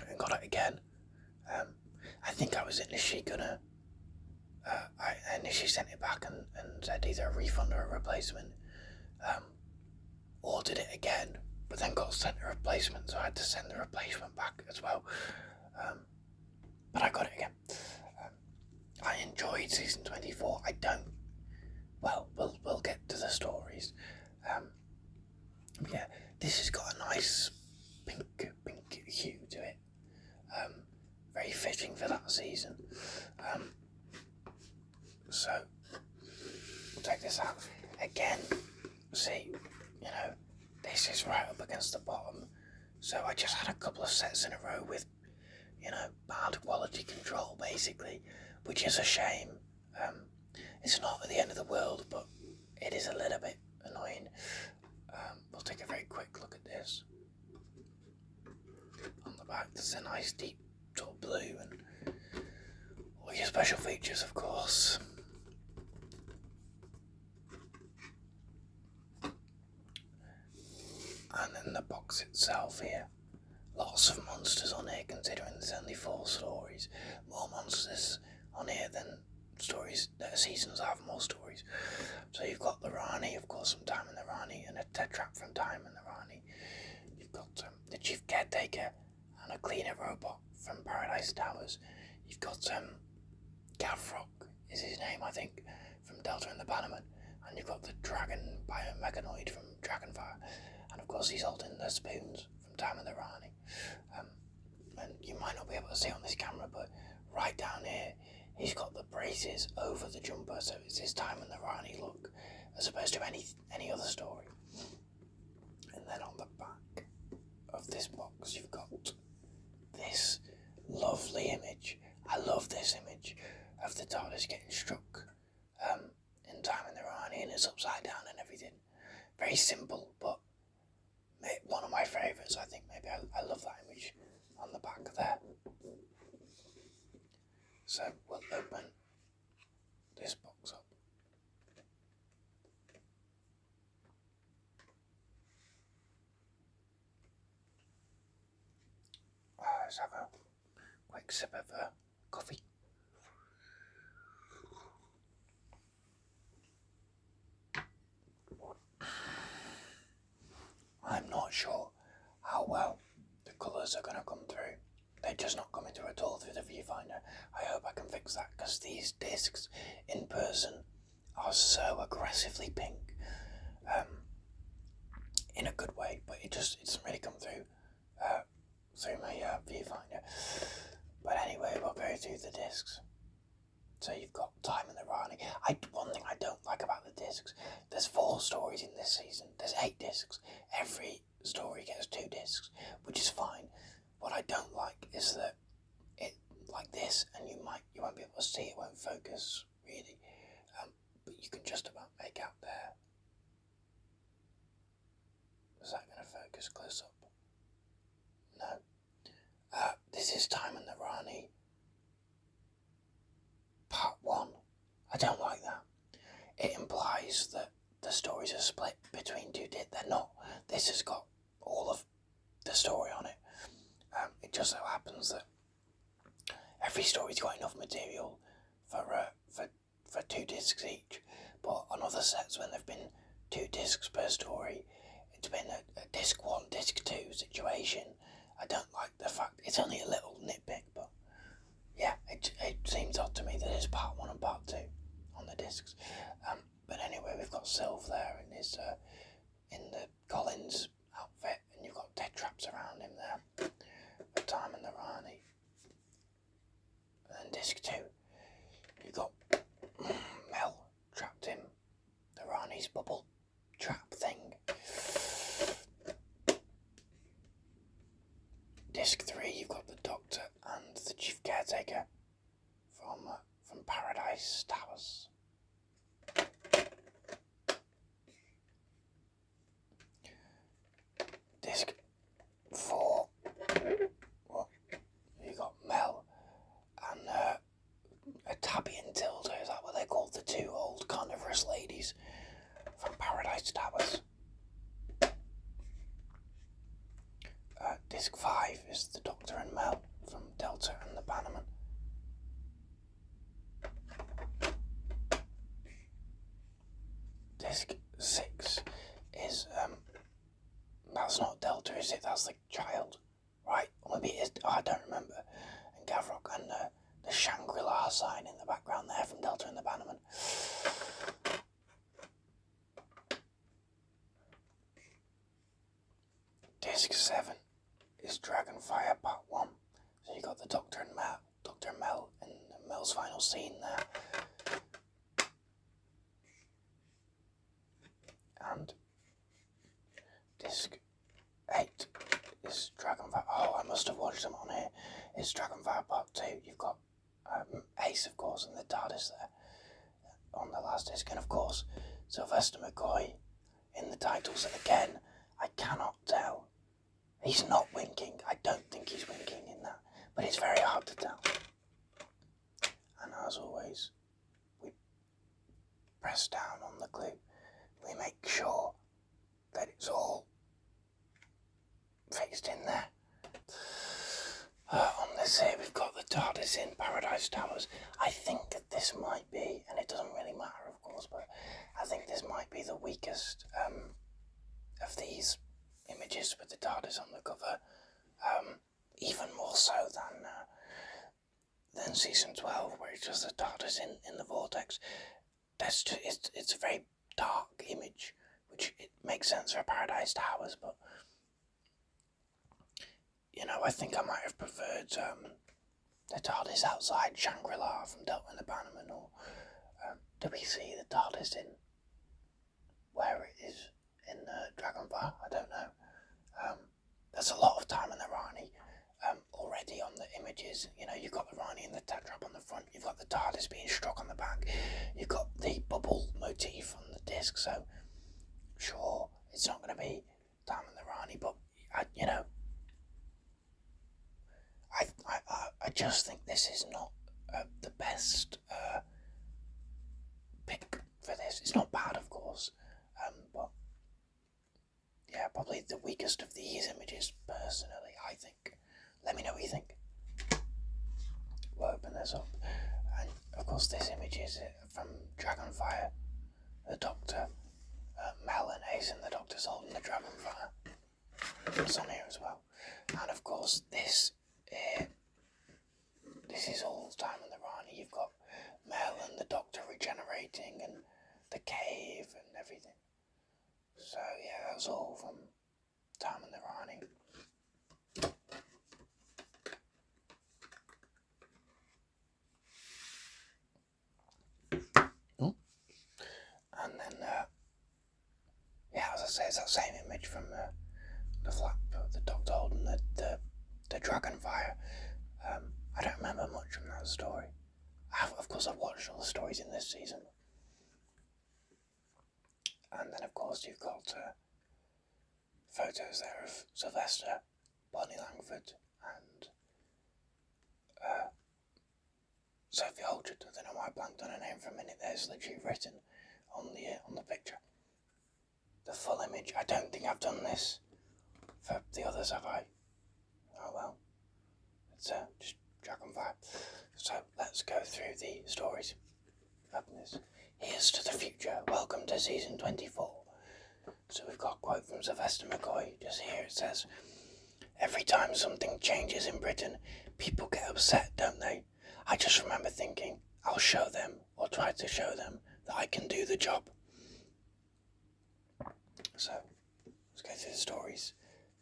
S1: and got it again. I think I was initially gonna, I initially sent it back and said either a refund or a replacement, ordered it again, but then got sent a replacement, so I had to send the replacement back as well, but I got it again. I enjoyed season 24, well, we'll get to the stories. Yeah, this has got a nice pink hue to it. Very fitting for that season. So we'll take this out again. See, this is right up against the bottom. So I just had a couple of sets in a row with, bad quality control basically, which is a shame. It's not at the end of the world, but it is a little bit annoying. nice deep sort of blue, and all your special features, of course. And then the box itself here. Lots of monsters on here, considering there's only 4 stories. More monsters on here than seasons have more stories. So you've got the Rani, of course, from Time in the Rani, and a tetrap from Time in the Rani. You've got the Chief Caretaker and a cleaner robot from Paradise Towers. You've got Gavrock is his name, I think, from Delta and the Bannerman. And you've got the Dragon Biomechanoid from Dragonfire. And of course he's holding the spoons from Time in the Rani. And you might not be able to see on this camera, but right down here, he's got the braces over the jumper, so it's his Time in the Rani look, as opposed to any other story. And then on the back of this box, you've got this lovely image. I love this image of the TARDIS getting struck in Time in the Rani, and it's upside down and everything. Very simple, but one of my favourites, I think. Maybe I love that image on the back there. So we'll open this box up. Let's have a quick sip of coffee. I'm not sure how well the colours are going to come through. They're just not coming through at all through the viewfinder. I hope I can fix that, because these discs in person are so aggressively pink, in a good way, but it doesn't really come through through my viewfinder. But anyway, we'll go through the discs. So you've got Time in the Rani. One thing I don't like about the discs, there's 4 stories in this season. There's 8 discs. Every story gets 2 discs, which is fine. What I don't like is that it like this, and you won't be able to see it, won't focus really, but you can just about make out there. Is that going to focus close up? No. This is Time in the Rani Part 1. I don't like that. It implies that the stories are split between 2 discs. They're not. This has got all of the story on it. It just so happens that every story's got enough material for 2 discs each. But on other sets, when there've been 2 discs per story, it's been a disc 1, disc 2 situation. I don't like the fact, it's only a little nitpick, but yeah, it seems odd to me that it's Part 1 and Part 2 on the discs. But anyway, we've got Sylve there in the Collins outfit, and you've got tetraps around him there. The Time in the Rani. And then disc 2, you've got Mel trapped in the Rani's bubble trap thing. Disc 3, you've got the Doctor and the Chief Caretaker from Paradise Towers. Disc 4, you got Mel and a Tabby and Tilda. Is that what they're called? The 2 old carnivorous ladies from Paradise Towers. Disc 5 is the Doctor and Mel from Delta and the Bannerman. Disc 6 is that's not Delta, is it? That's the child, right? Or maybe it is. I don't remember. And Gavrock and the Shangri-La sign in the background there from Delta and the Bannerman. Disc 7 is Dragonfire Part 1. So you got the Doctor and Mel, and Mel's final scene there. And Disc 8 is Dragonfire. Oh, I must have watched them on here. It's Dragonfire Part 2. You've got Ace, of course, and the TARDIS there on the last disc. And of course, Sylvester McCoy in the titles. Again, I cannot tell. He's not winking. I don't think he's winking in that. but it's very hard to tell. And as always, we press down on the glue. We make sure that it's all fixed in there. On this here, we've got the TARDIS in Paradise Towers. I think that this might be, and it doesn't really matter, of course, but I think this might be the weakest of these images with the TARDIS on the cover, even more so than season 12, where it's just the TARDIS in the vortex. It's a very dark image, which it makes sense for Paradise Towers, but I think I might have preferred the TARDIS outside Shangri-La from Delta and the Bannerman, or do we see the TARDIS in where it is in Dragonfire? I don't know. There's a lot of time in the Rani already on the images. You've got the Rani and the Tetrap on the front, you've got the TARDIS being struck on the back, you've got the bubble motif on the disc, so sure, it's not going to be time in the Rani, but I just think this is not the best pick for this. It's not bad, of course, but yeah, probably the weakest of these images, personally, I think. Let me know what you think. We'll open this up, and of course this image is from Dragonfire. The Doctor, Mel and Ace and the Doctor's holding the Dragonfire. It's on here as well. And of course this is all the time in the Rani. You've got Mel and the Doctor regenerating and the cave and everything. So yeah, that's all from time in the Rani. And then, as I say, it's that same image from the flap, the Doctor holding the Dragonfire. I don't remember much from that story. Of course, I've watched all the stories in this season. And then, of course, you've got photos there of Sylvester, Bonnie Langford, and Sophie Aldred. I don't know why I blanked on her name for a minute there. It's literally written on the picture. The full image. I don't think I've done this for the others, have I? Oh well. It's just Dragonfire. So let's go through the stories. Open this. Here's to the future. Welcome to season 24. So we've got a quote from Sylvester McCoy. Just here it says, "Every time something changes in Britain, people get upset, don't they? I just remember thinking, I'll show them, or try to show them, that I can do the job." So, let's go through the stories.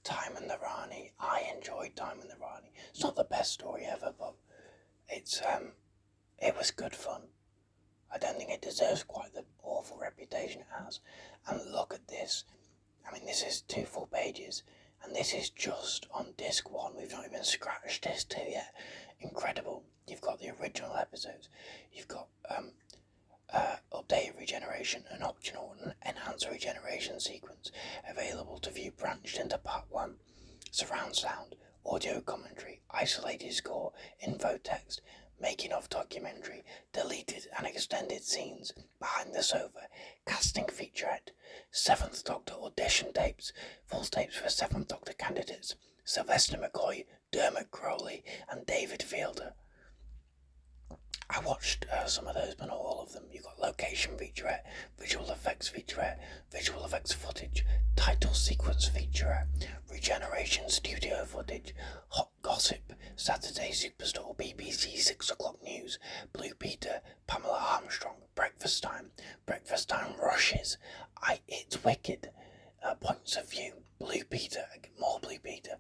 S1: Time in the Rani. I enjoyed Time in the Rani. It's not the best story ever, but it was good fun. I don't think it deserves quite the awful reputation it has. And look at this. I mean, this is 2 full pages, and this is just on disc 1. We've not even scratched disc 2 yet. Incredible. You've got the original episodes. You've got updated regeneration, an optional and enhanced regeneration sequence available to view branched into part 1, surround sound, audio commentary, isolated score, info text, making of documentary, deleted and extended scenes, behind the sofa, casting featurette, 7th Doctor audition tapes, full tapes for 7th Doctor candidates, Sylvester McCoy, Dermot Crowley and David Fielder. I watched some of those, but not all of them. You've got location featurette, visual effects featurette, visual effects footage, title sequence featurette, regeneration studio footage, hot gossip, Saturday Superstore, BBC 6 o'clock news, Blue Peter, Pamela Armstrong, breakfast time rushes, It's Wicked, points of view, Blue Peter, more Blue Peter,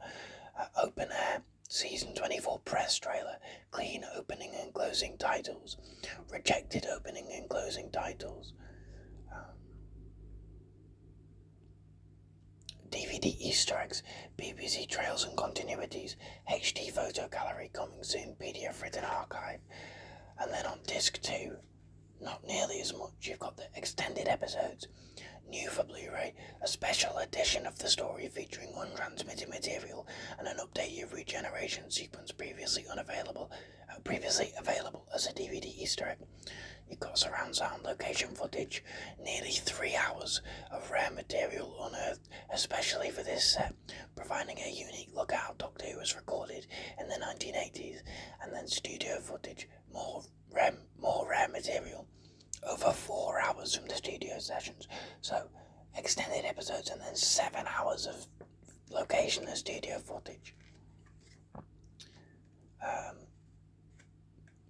S1: open air, Season 24 press trailer, clean opening and closing titles, rejected opening and closing titles, DVD Easter eggs, BBC trails and continuities, HD photo gallery coming soon, PDF written archive, and then on disc 2, not nearly as much, you've got the extended episodes, new for Blu-ray, a special edition of the story featuring untransmitted material and an updated regeneration sequence previously available as a DVD Easter egg. You've got surround sound location footage, nearly 3 hours of rare material unearthed, especially for this set, providing a unique look at how Doctor Who was recorded in the 1980s, and then studio footage, more rare material, over 4 hours from the studio sessions. So, extended episodes and then 7 hours of location and studio footage.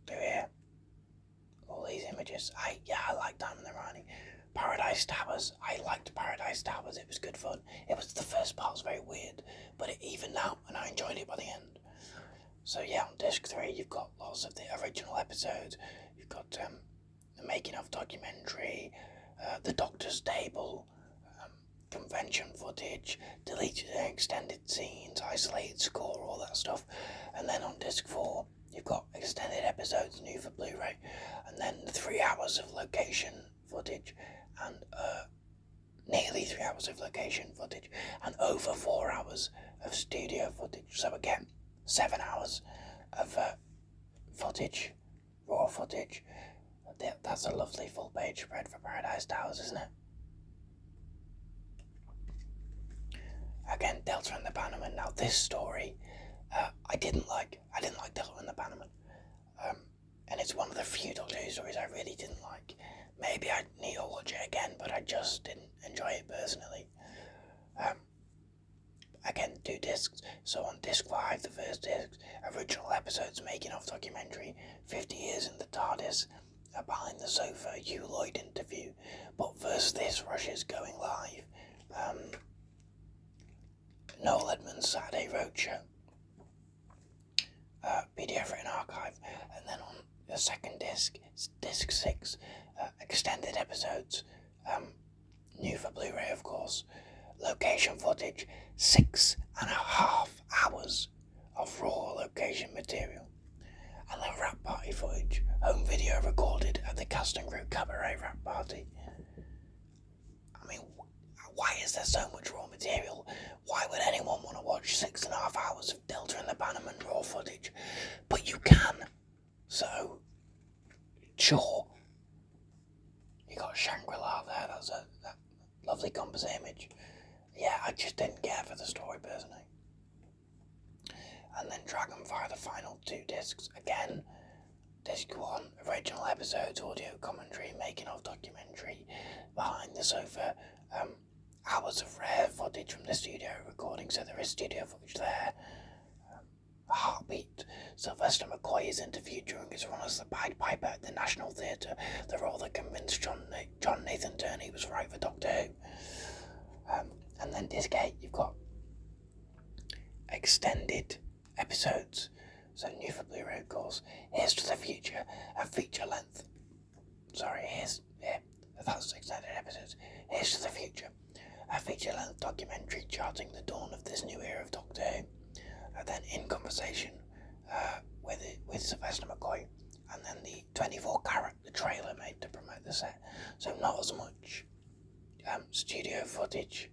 S1: Here, all these images. I like Diamond and Rani. Paradise Towers. I liked Paradise Towers. It was good fun. It was, the first part was very weird, but it evened out, and I enjoyed it by the end. So yeah, on disc 3, you've got lots of the original episodes. You've got the making of documentary, the Doctor's Table, convention footage, deleted and extended scenes, isolated score, all that stuff. And then on disc 4, you've got extended episodes new for Blu-ray, and then 3 hours of location footage, and nearly 3 hours of location footage, and over 4 hours of studio footage. So again, 7 hours of footage, raw footage. That's a lovely full-page spread for Paradise Towers, isn't it? Again, Delta and the Bannerman. Now this story, I didn't like Delta and the Bannerman, and it's one of the few Doctor Who stories I really didn't like. Maybe I need to watch it again, but I just didn't enjoy it personally. Again, 2 discs. So on disc 5, the first disc, original episodes making of documentary, 50 years in the TARDIS, a behind the sofa Hugh Lloyd interview. But first, this Russia's going live. Noel Edmonds' Saturday Roadshow, PDF written archive, and then on the second disc, disc 6, extended episodes, new for Blu-ray of course, location footage, 6.5 hours of raw location material, and then rap party footage, home video recorded at the cast and crew cabaret rap party. I mean, why is there so much raw material? Why would anyone want to watch 6.5 hours of Delta and the Bannerman raw footage? But you can. So, sure. You got Shangri-La there, that's that lovely composite image. Yeah, I just didn't care for the story personally. And then Dragonfire, the final 2 discs. Again, disc 1, original episodes, audio commentary, making of documentary, behind the sofa, hours of rare footage from the studio recording, so there is studio footage there. Heartbeat, Sylvester McCoy is interviewed during his run as the Pied Piper at the National Theatre, the role that convinced John Nathan Turney was right for Doctor Who. And then disc 8, you've got extended episodes, so new for Blu-ray of course. Here's to the Future, a feature length. That's extended episodes. Here's to the Future, a feature-length documentary charting the dawn of this new era of Doctor Who. And then In Conversation with Sylvester McCoy, and then the 24 Carat, the trailer made to promote the set. So not as much studio footage,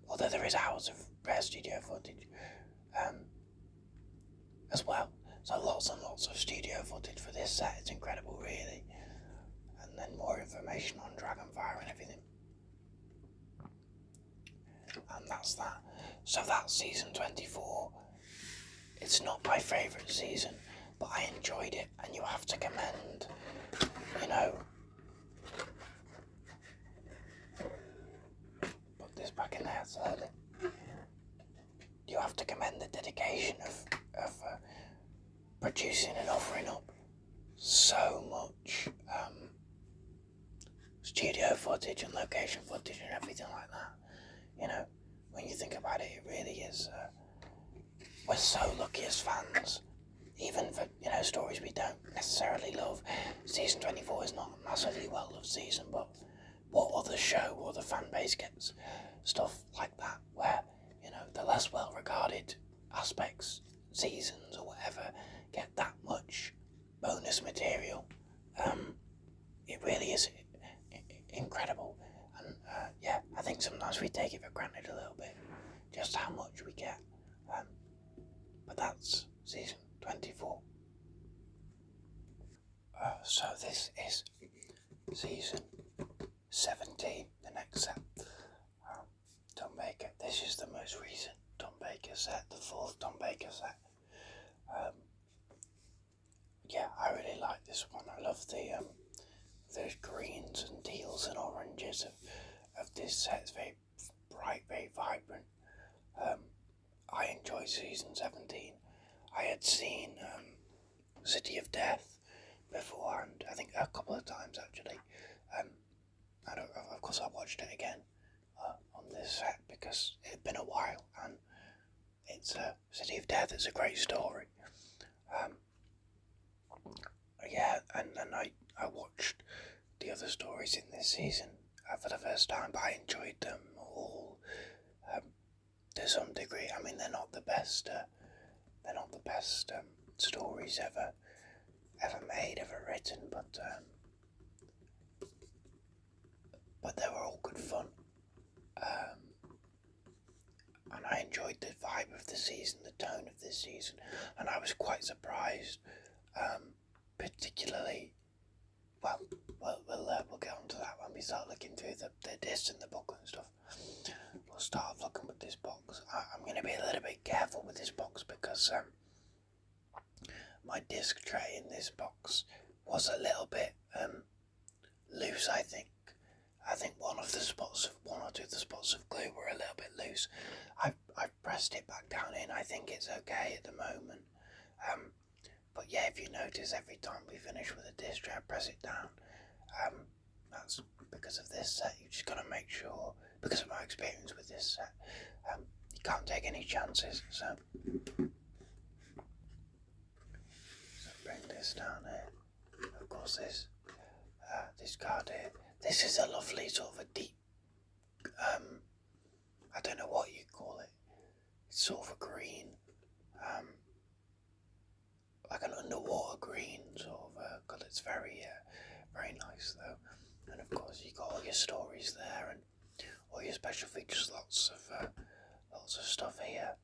S1: although there is hours of rare studio footage as well. So lots and lots of studio footage for this set. It's incredible, really. And then more information on Dragonfire and everything. And that's that. So that's season 24. It's not my favourite season, but I enjoyed it, and you have to commend, put this back in there slowly. You have to commend the dedication of producing and offering up so much studio footage and location footage and everything like that. When you think about it, it really is. We're so lucky as fans, even for stories we don't necessarily love. Season 24 is not a massively well loved season, but what other show or the fan base gets stuff like that, where the less well regarded aspects, seasons or whatever, get that much bonus material. It really is incredible, and think sometimes we take it for granted a little bit, just how much we get. But that's season 24. So this is season 17, the next set. Tom Baker. This is the most recent Tom Baker set, the 4th Tom Baker set. Yeah, I really like this one. I love those greens and teals and oranges of this set. It's very bright, very vibrant. I enjoy season 17. I had seen City of Death beforehand, I think a couple of times actually. Of course I watched it again on this set because it had been a while, and it's City of Death. It's a great story. Yeah, and then I watched the other stories in this season for the first time, but I enjoyed them all to some degree. I mean, they're not the best. They're not the best stories ever made, ever written, but they were all good fun. And I enjoyed the vibe of the season, the tone of this season, and I was quite surprised, particularly. Well, we'll get onto that when we start looking through the discs and the book and stuff. We'll start off looking with this box. I'm going to be a little bit careful with this box because my disc tray in this box was a little bit loose, I think. I think one or two of the spots of glue were a little bit loose. I've pressed it back down in. I think it's okay at the moment. But yeah, if you notice, every time we finish with a disc tray, I press it down. That's because of this set. You just got to make sure, because of my experience with this set, you can't take any chances. So bring this down here. Of course, this card here. This is a lovely sort of a deep, I don't know what you call it. It's sort of a green, like an underwater green sort of colour. It's very, very nice though. And of course, you got all your stories there and all your special features. Lots of stuff here.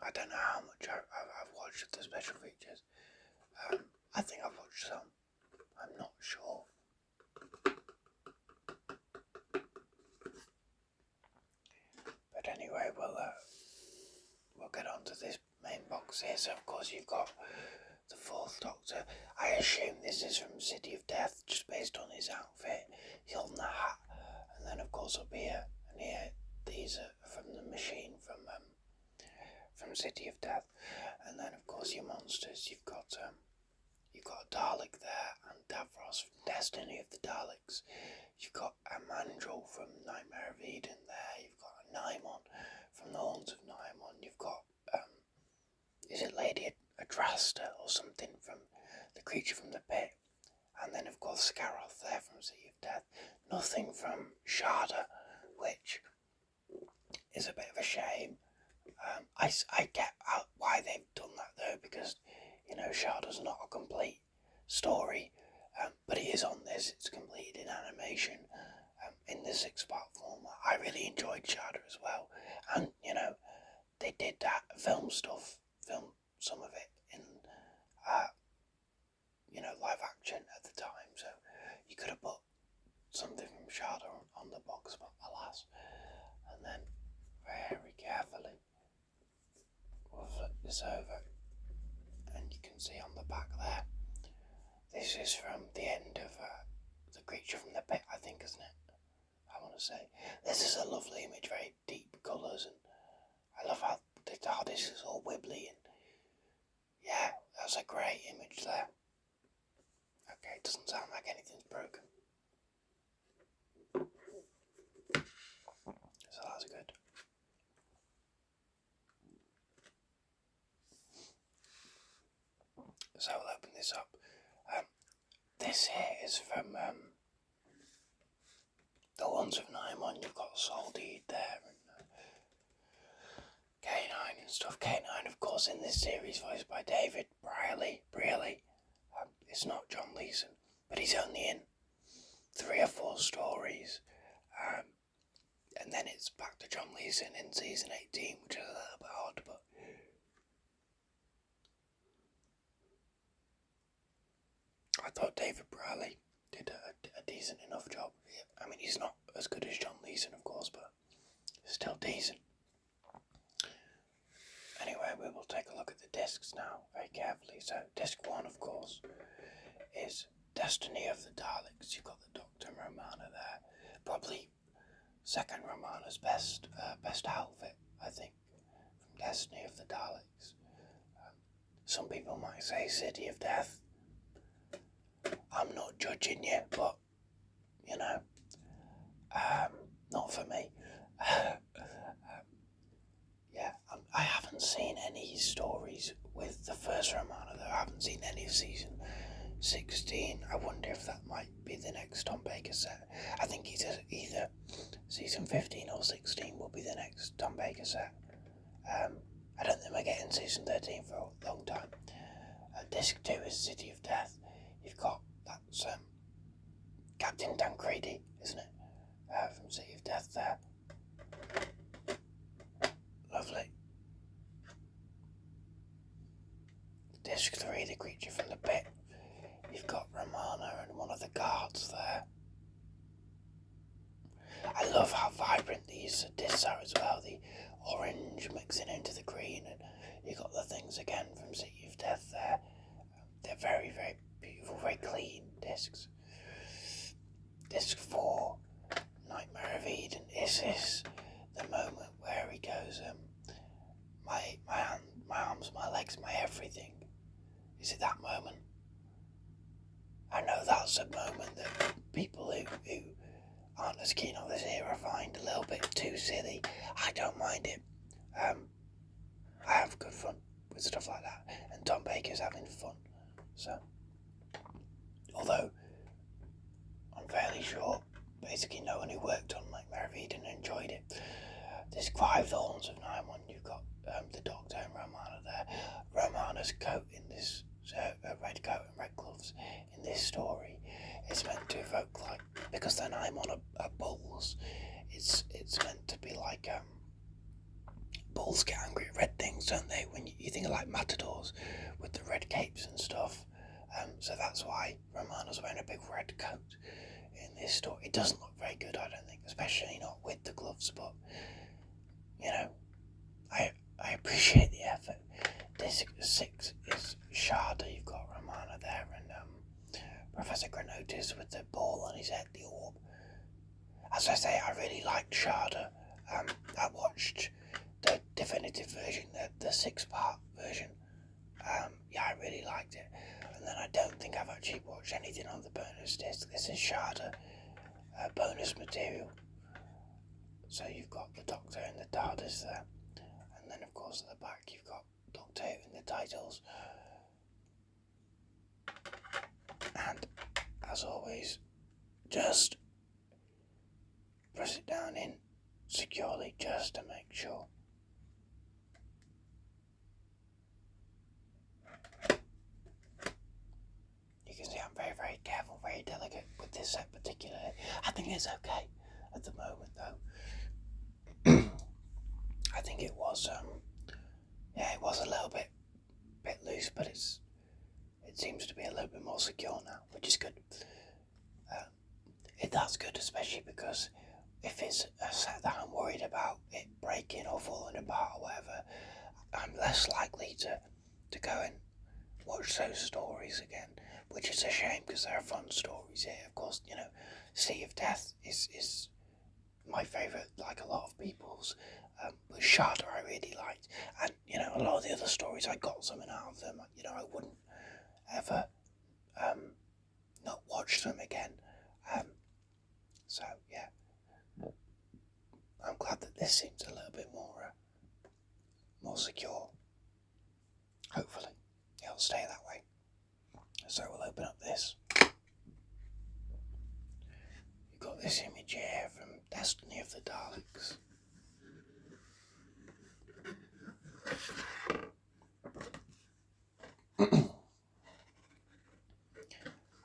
S1: I don't know how much I've watched of the special features. I think I've watched some. I'm not sure. But anyway, we'll get on to this main box here. So of course you've got the 4th Doctor. I assume this is from City of Death, just based on his outfit. He's holding the hat, and then of course up here and here. These are from the machine from City of Death, and then of course your monsters. You've got a Dalek there, and Davros from Destiny of the Daleks. You've got a Mandrill from Nightmare of Eden there. You've got a Naimon from the Haunts of Naimon. You've got, is it Lady Adrasta or something from the Creature from the Pit? And then of course Scaroth there from City of Death. Nothing from Sharda, which is a bit of a shame. I get why they've done that though, because Sharda's not a complete story, but it is on this. It's completed in animation in the 6-part format. I really enjoyed Sharda as well, and they did that film some of it in live action at the time, so you could have put something from Sharda on the box, but alas. And then very carefully we'll flip this over, and you can see on the back there, this is from the end of The Creature from the Pit, I think, isn't it? I want to say. This is a lovely image, very deep colours, and I love how the TARDIS is all wibbly, and yeah, that's a great image there. Okay, it doesn't sound like anything's broken. So that's good. So we'll open this up. This here is from the Haunts of Naimon. You've got Soldeed there and K9 and stuff. K9, of course, in this series voiced by David Brearley. It's not John Leeson, but he's only in 3 or 4 stories. And then it's back to John Leeson in season 18, which is a little bit odd, but I thought David Bradley did a decent enough job. I mean, he's not as good as John Leeson, of course, but still decent. Anyway, we will take a look at the discs now, very carefully. So, disc 1, of course, is Destiny of the Daleks. You've got the Doctor and Romana there. Probably second Romana's best outfit, I think, from Destiny of the Daleks. Some people might say City of Death. I'm not judging you, but, you know, not for me. Yeah, I haven't seen any stories with the first Romana, though. I haven't seen any of season 16. I wonder if that might be the next Tom Baker set. I think either season 15 or 16 will be the next Tom Baker set. I don't think we're getting season 13 for a long time. Disc 2 is City of Death. You've got, that's Captain Tancredi, isn't it? From City of Death there. Lovely. Disc 3, The Creature from the Pit. You've got Romana and one of the guards there. I love how vibrant these discs are as well. The orange mixing into the green, and you've got the things again from City of Death there. They're very, very beautiful, very clean discs. Disc 4, Nightmare of Eden. Is this the moment where he goes, my arms, my legs, my everything? Is it that moment? I know that's a moment that people who aren't as keen on this era find a little bit too silly. I don't mind it. I have good fun with stuff like that, and Tom Baker's having fun. So, although I'm fairly sure basically no one who worked on Nightmare of Eden enjoyed it. Disc 5, The Horns of Nimon. You've got the Doctor and Romana there. Romana's coat in this red coat and red gloves in this story is meant to evoke, like, because the Nimon are bulls, it's meant to be like bulls get angry at red things, don't they? When you think of like matadors with the red capes and stuff. So that's why Romana's wearing a big red coat in this story. It doesn't look very good, I don't think, especially not with the gloves, but you know, I appreciate the effort. Disc 6 is Sharda. You've got Romana there and Professor Granotis with the ball on his head, the orb. As I say, I really liked Sharda. I watched the definitive version, the 6-part version. Yeah, I really liked it. And then I don't think I've actually watched anything on the bonus disc. This is Sharda bonus material. So you've got the Doctor and the TARDIS there. And then, of course, at the back you've got Doctor Who in the titles. And, as always, just press it down in securely just to make sure. You can see I'm very, very careful, very delicate with this set particularly. I think it's okay at the moment, though. I think it was, it was a little bit loose, but it seems to be a little bit more secure now, which is good. That's good, especially because if it's a set that I'm worried about it breaking or falling apart or whatever, I'm less likely to go and watch those stories again, which is a shame because there are fun stories here. Of course, you know, Sea of Death is my favourite, like a lot of people's, but Sharda I really liked, and you know, a lot of the other stories I got something out of them. You know, I wouldn't ever not watch them again. So yeah, I'm glad that this seems a little bit more secure. Hopefully, it'll stay that way. So we'll open up this. You've got this image here from Destiny of the Daleks.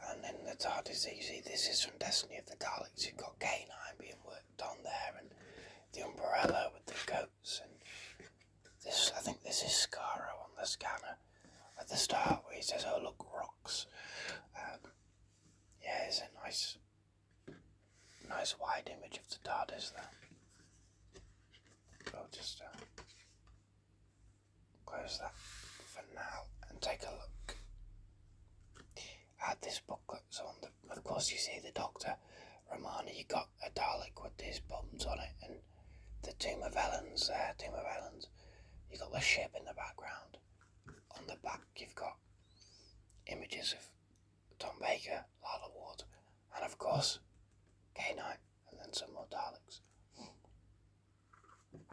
S1: And then the TARDIS, you see, this is from Destiny of the Daleks. You've got K9 being worked just close that for now and take a look at this booklet. So of course you see the Doctor, Romana, you got a Dalek with his bums on it, and the Tomb of Ellen's there, Tomb of Ellen's. You got the ship in the background. On the back you've got images of Tom Baker, Lala Ward, and of course K9, and then some more Daleks.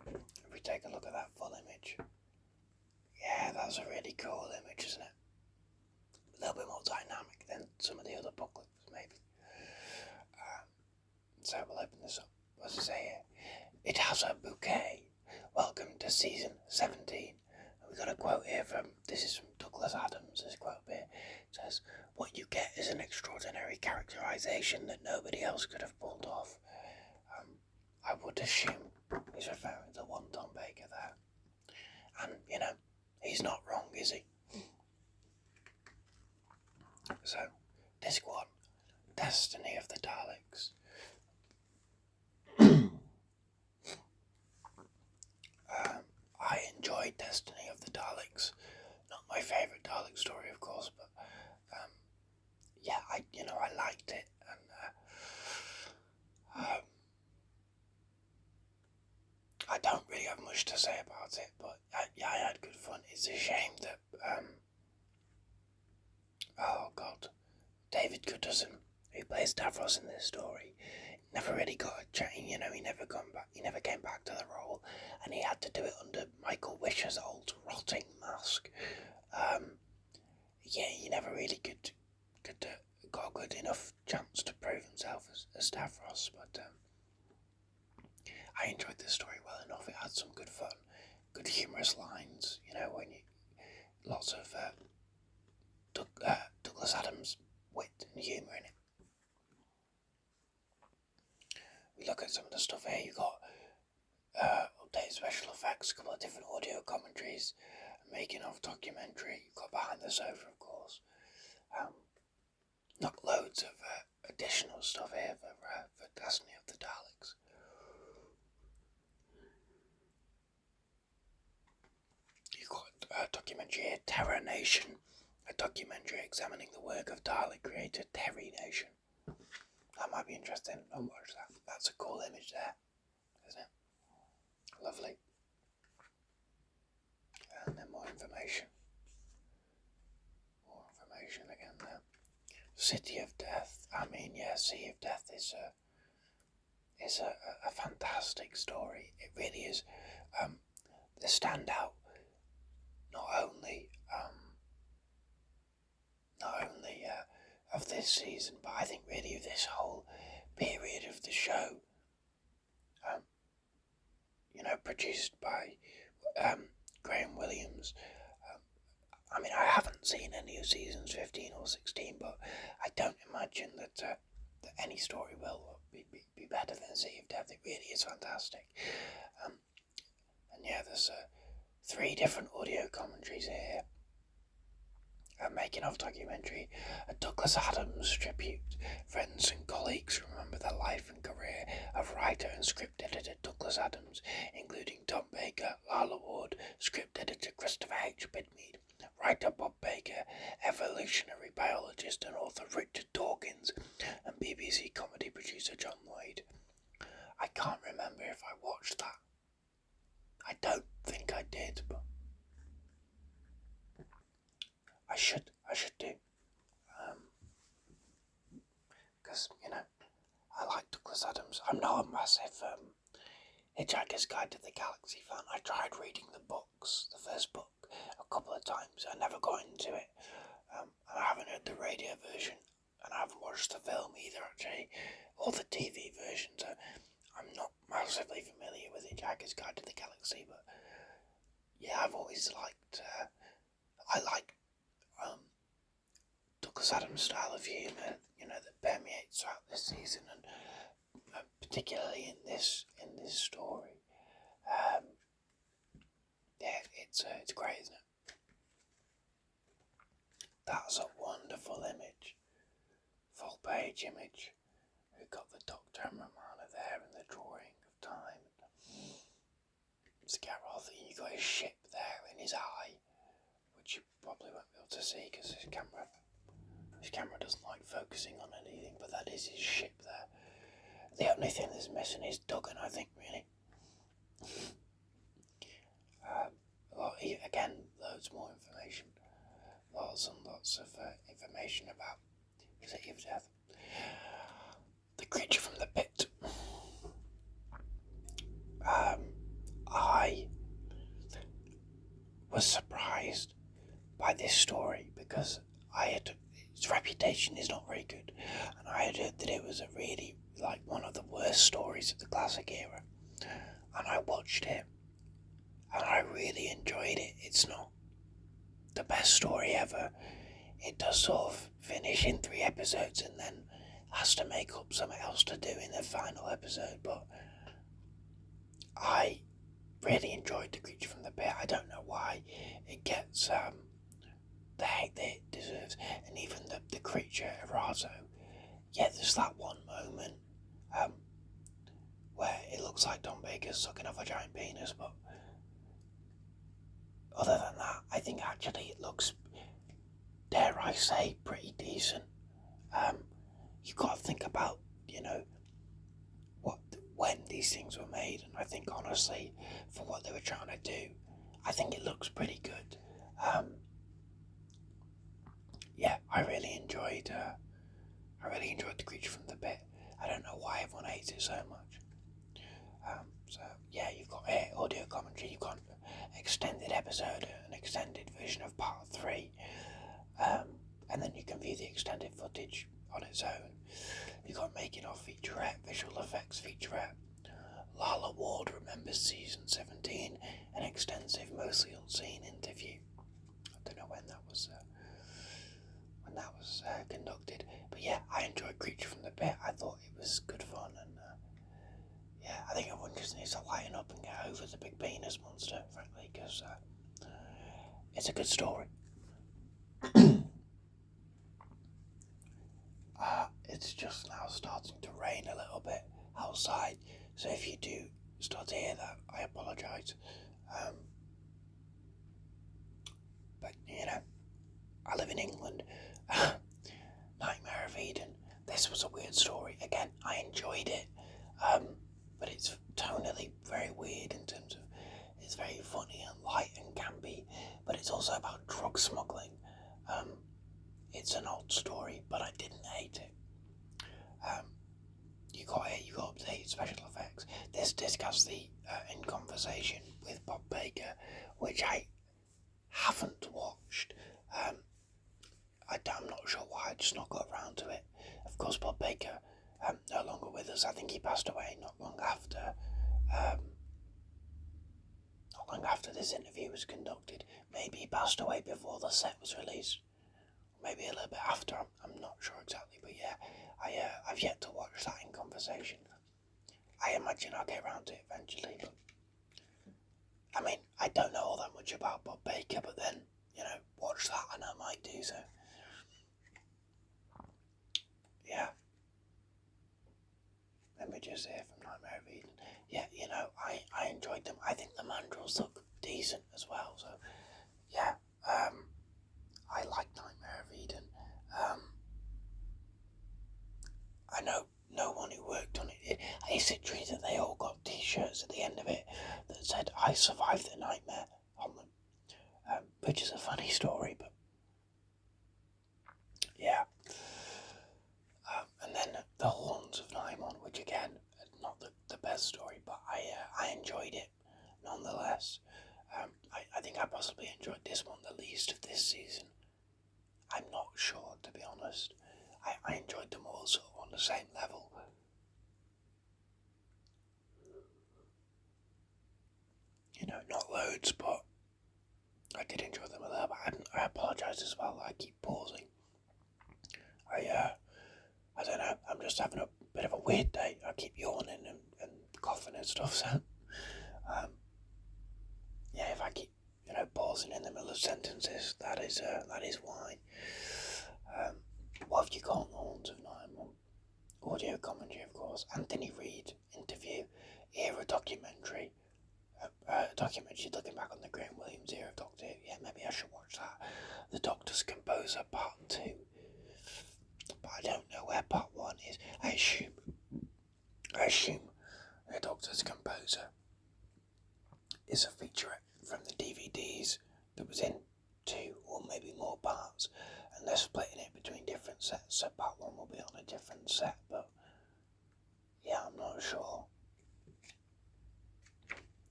S1: If we take a look at that full image, yeah, that's a really cool image, isn't it? A little bit more dynamic than some of the other booklets, maybe. So we'll open this up. What does it say here? It has a bouquet. Welcome to season 17. We got a quote here this is from Douglas Adams, this quote here. It says, what you get is an extraordinary characterization that nobody else could have pulled off. I would assume he's referring to one Tom Baker there. And, he's not wrong, is he? So, disc 1, Destiny of the Daleks. I enjoyed Destiny of the Daleks. Not my favourite Dalek story, of course, but yeah, I liked it, and I don't really have much to say about it, but I had good fun. It's a shame that David Goodison, who plays Davros in this story, never really got a chance. He never came back to the role, and he had to do it under Michael Wisher's old rotting mask. He never really got a good enough chance to prove himself as Davros, but I enjoyed this story well enough. It had some good fun, good humorous lines, lots of Douglas Adams wit and humour in it. We look at some of the stuff here. You've got updated special effects, a couple of different audio commentaries, a making of documentary. You've got Behind the Sofa, of course. Not loads of additional stuff here for Destiny of the Daleks. You've got a documentary here, Terror Nation, a documentary examining the work of Dalek creator Terry Nation. That might be interesting. I'll watch that. That's a cool image there, isn't it? Lovely. And then more information. More information again there. City of Death. Sea of Death is a fantastic story. It really is. The standout, not only of this season, but I think really of this whole period of the show. Produced by Graham Williams. I haven't seen any of seasons 15 or 16, but I don't imagine that any story will be better than Sea of Death. It really is fantastic. There's 3 different audio commentaries here. A making of documentary, a Douglas Adams tribute. Friends and colleagues remember the life and career of writer and script editor Douglas Adams, including Tom Baker, Lala Ward, script editor Christopher H. Bidmead, writer Bob Baker, evolutionary biologist and author Richard Dawkins, and BBC comedy producer John Lloyd. I can't remember if I watched that. I don't think I did, but I should do. Because, I like Douglas Adams. I'm not a massive Hitchhiker's Guide to the Galaxy fan. I tried reading the books, the first book, a couple of times. I never got into it. And I haven't heard the radio version, and I haven't watched the film either, actually, or the TV version, so I'm not massively familiar with Hitchhiker's Guide to the Galaxy, but yeah, I've always liked, I like Douglas Adams' style of humour, that permeates throughout this season, and particularly in this story. It's great, isn't it? That's a wonderful image, full page image. We've got the Doctor and Romana there in the drawing of time. Scaroth, and you got his ship there in his eye, which you probably won't be able to see because his camera doesn't like focusing on anything, but that is his ship there. The only thing that's missing is Duggan, I think, really. Again, loads more information. Lots and lots of information about City of Death. The creature from the pit. I was surprised by this story because its reputation is not very good, and I had heard that it was a really one of the worst stories of the classic era, and I watched it and I really enjoyed it. It's not the best story ever. It does sort of finish in 3 episodes and then has to make up something else to do in the final episode, but I really enjoyed The Creature from the Pit. I don't know why it gets the hate that it deserves, and even the creature Erazo. Yeah, there's that one moment where it looks like Tom Baker's sucking off a giant penis, but other than that, I think actually it looks, dare I say, pretty decent. You've got to think about, when these things were made, and I think honestly, for what they were trying to do, I think it looks pretty good. Yeah, I really enjoyed The Creature from the Pit. I don't know why everyone hates it so much. So yeah, you've got audio commentary, you've got an extended episode, an extended version of part 3, and then you can view the extended footage on its own. You've got making of featurette, visual effects featurette. Lala Ward remembers season 17, an extensive, mostly unseen interview. I don't know when that was conducted, but yeah, I enjoyed Creature from the Pit. I thought it was good fun, and yeah, I think everyone just needs to lighten up and get over the big penis monster, frankly, because it's a good story. It's just now starting to rain a little bit outside, so if you do start to hear that, I apologise. But I live in England. Nightmare of Eden. This was a weird story. Again, I enjoyed it, but it's tonally very weird in terms of it's very funny and light and campy, but it's also about drug smuggling. It's an old story, but I didn't hate it. You got updated special effects. This disc has the In Conversation with Bob Baker, which I haven't watched. I'm not sure why, I just not got around to it. Of course, Bob Baker, no longer with us. I think he passed away not long after this interview was conducted. Maybe he passed away before the set was released. Maybe a little bit after, I'm not sure exactly, but yeah, I've yet to watch that In Conversation. I imagine I'll get around to it eventually, but I mean, I don't know all that much about Bob Baker, but then, watch that and I might do so. Yeah. Let me just hear from Nightmare of Eden. Yeah, I enjoyed them. I think the mandrels look decent as well, so yeah, I like Nightmare of Eden. I know no one who worked on it. Is it true that they all got t-shirts at the end of it that said, "I survived the nightmare" on them? Which is a funny story, but yeah. And then The Horns of Nymon, which again, not the best story, but I enjoyed it nonetheless. I think I possibly enjoyed this one the least of this season. I'm not sure, to be honest. I enjoyed them all sort of on the same level. Not loads, but I did enjoy them a little bit. I apologise as well, I keep pausing. I don't know, I'm just having a bit of a weird day. I keep yawning and coughing and stuff, so yeah, if I keep pausing in the middle of sentences, that is why. What have you got on The Horns of Nymon? Audio commentary, of course. Anthony Reid interview, era documentary, documentary looking back on the Graham Williams era of Doctor Who. Yeah, maybe I should watch that. The Doctor's Composer Part 2. But I don't know where Part 1 is. I assume the Doctor's Composer is a featurette from the DVDs that was in 2 or maybe more parts, and they're splitting it between different sets, so Part 1 will be on a different set, but yeah, I'm not sure.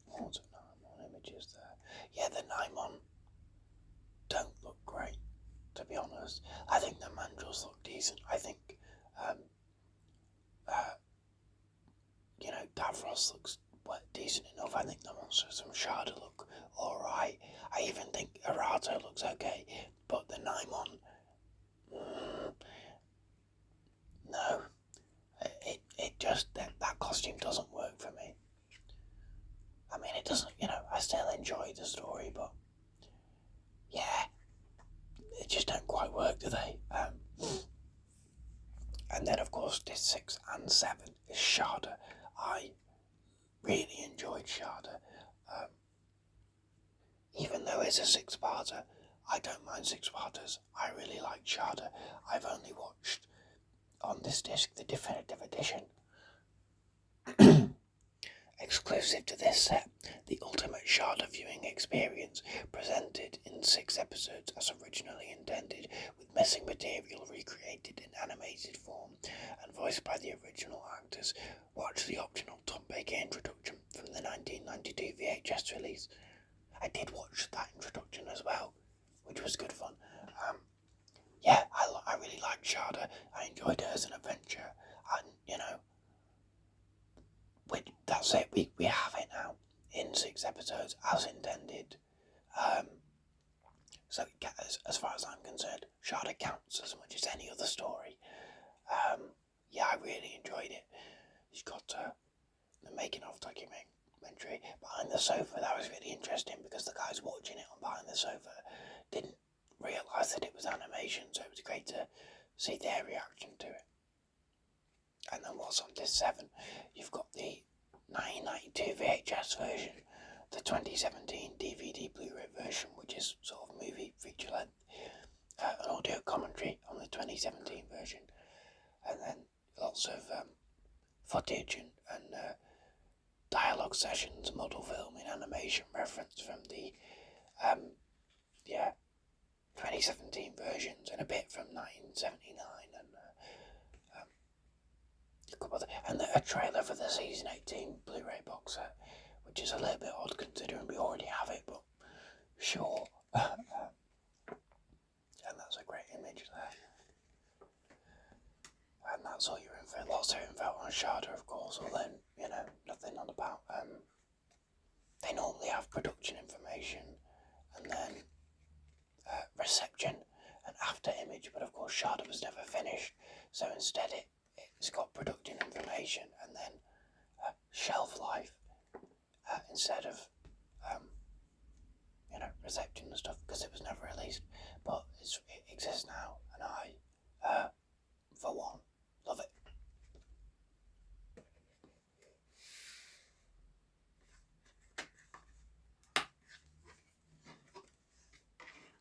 S1: What's the Naimon images there? Yeah, the Naimon don't look great, to be honest. I think the Mandrels look decent. I think, Davros looks decent enough. I think the monsters from Sharda look alright. I even think Arato looks okay, but the Naimon, no. It just, that costume doesn't work for me. I mean, it doesn't, I still enjoy the story, but yeah, it just don't quite work, do they? And then, of course, disc 6 and 7 is Sharda. I really enjoyed Sharda. Even though it's a 6-parter, I don't mind 6-parters. I really like Sharda. I've only watched, on this disc, the definitive edition. Exclusive to this set, the ultimate Sharda viewing experience, presented in 6 episodes as originally intended, with missing material recreated in animated form and voiced by the original actors. Watch the optional Tom Baker introduction from the 1992 VHS release. I did watch that introduction as well, which was good fun. Yeah, I really liked Sharda. I enjoyed it as an adventure, and that's it. We have it now in 6 episodes as intended. So as far as I'm concerned, Sharda counts as much as any other story. Yeah, I really enjoyed it. He's got the making of documentary Behind the Sofa. That was really interesting because the guys watching it on Behind the Sofa didn't realise that it was animation, so it was great to see their reaction to it. And then what's on disc 7? You've got the 1992 VHS version, the 2017 DVD Blu-ray version, which is sort of movie feature length, an audio commentary on the 2017 version, and then lots of footage and dialogue sessions, model film in animation reference from the 2017 versions, and a bit from 1979, and a couple other, and a trailer for the season 18 Blu-ray box set, which is a little bit odd considering we already have it, but sure. And that's a great image there. And that's all your info. Lots of info on Sharda, of course, or then, nothing on about. They normally have production information and then reception and after image, but of course Sharda was never finished, so instead it's got production information and then shelf life instead of reception and stuff, because it was never released, but it exists now, and I for one love it.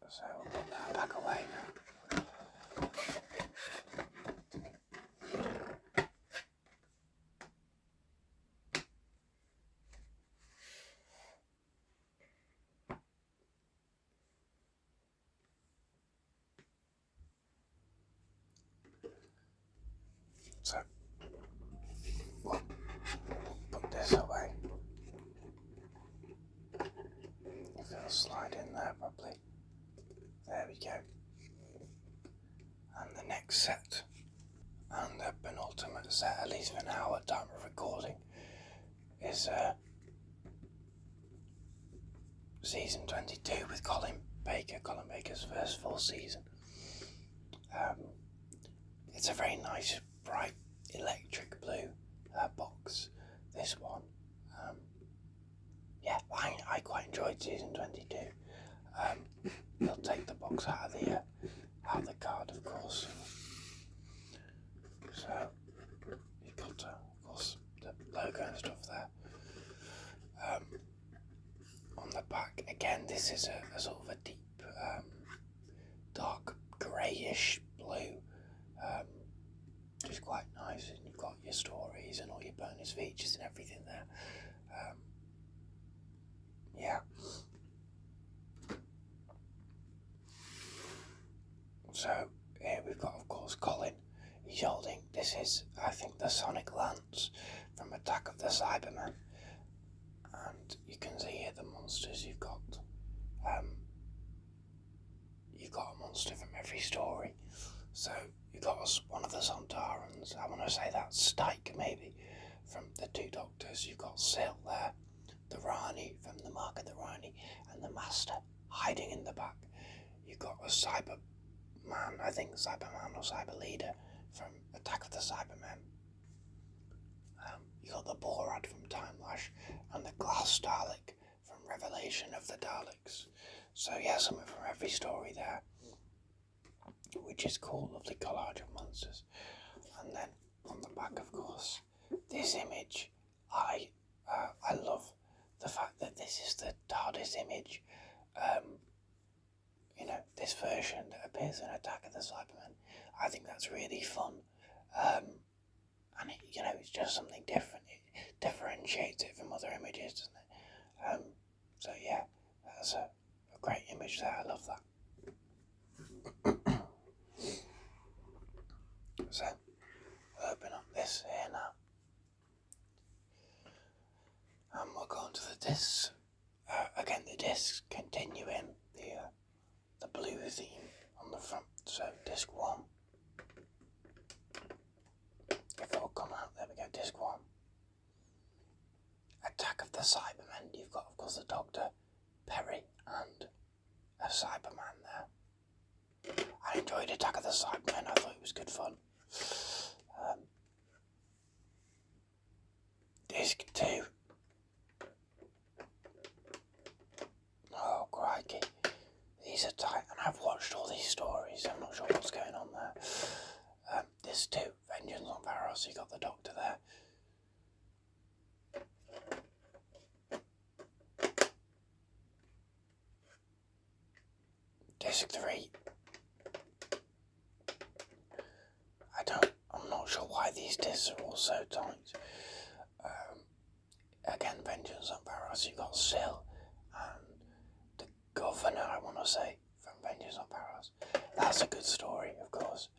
S1: So we'll put that back away now. So we'll put this away. If it'll slide in there properly. There we go. And the next set, and the penultimate set, at least for now at time of recording, is season 22 with Colin Baker's first full season. It's a very nice, bright, electric blue box, this one. I quite enjoyed season 22. They'll take the box out of the card, of course. So you've got, of course, the logo and stuff there. this is a sort of a deep, dark greyish blue, which is quite nice, and you've got your stories and all your bonus features and everything there. Yeah. So here we've got, of course, Colin. He's holding, this is, I think, the Sonic Lance from Attack of the Cybermen. And you can see here the monsters you've got. You've got a monster from every story. So you've got one of the Sontarans, I want to say that's Stike maybe, from the two Doctors. You've got Sil there, the Rani from the Mark of the Rani, and the Master hiding in the back. You've got a Cyberman, I think Cyberman or Cyber Leader from Attack of the Cybermen. You got the Borad from Time Lash and the Glass Dalek from Revelation of the Daleks. So yeah, something from every story there, which is cool. Lovely collage of monsters. And then on the back, of course, this image. I love the fact that this is the TARDIS image. This version that appears in Attack of the Cybermen. I think that's really fun. And it's just something different. It differentiates it from other images, doesn't it? So yeah, that's a great image there. I love that. So, open up this here now. And we'll go on to the discs. Again, the discs continuing the blue theme on the front. So, disc 1. If it will come out, there we go, disc 1. Attack of the Cybermen. You've got, of course, the Doctor, Perry, and a Cyberman there. I enjoyed Attack of the Cybermen. I thought it was good fun. Disc 2. Oh, crikey. These are tight, and I've watched all these stories. I'm not sure what's going on there. Disc 2, Vengeance on Varos. You got the Doctor there. Disc 3. I'm not sure why these discs are all so tight. Again, Vengeance on Varos. You got Sil and the Governor, I want to say, from Vengeance on Varos. That's a good story, of course.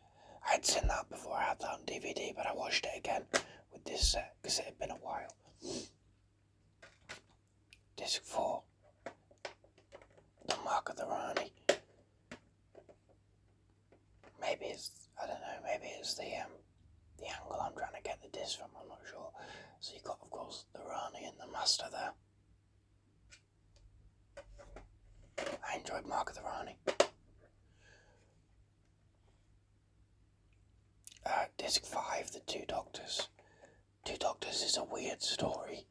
S1: I had seen that before I had that on DVD, but I watched it again with this set because it had been a while. Disc 4. The Mark of the Rani. Maybe it's the angle I'm trying to get the disc from, I'm not sure. So you've got, of course, the Rani and the Master there. I enjoyed Mark of the Rani. Disc 5, the Two Doctors. Two Doctors is a weird story.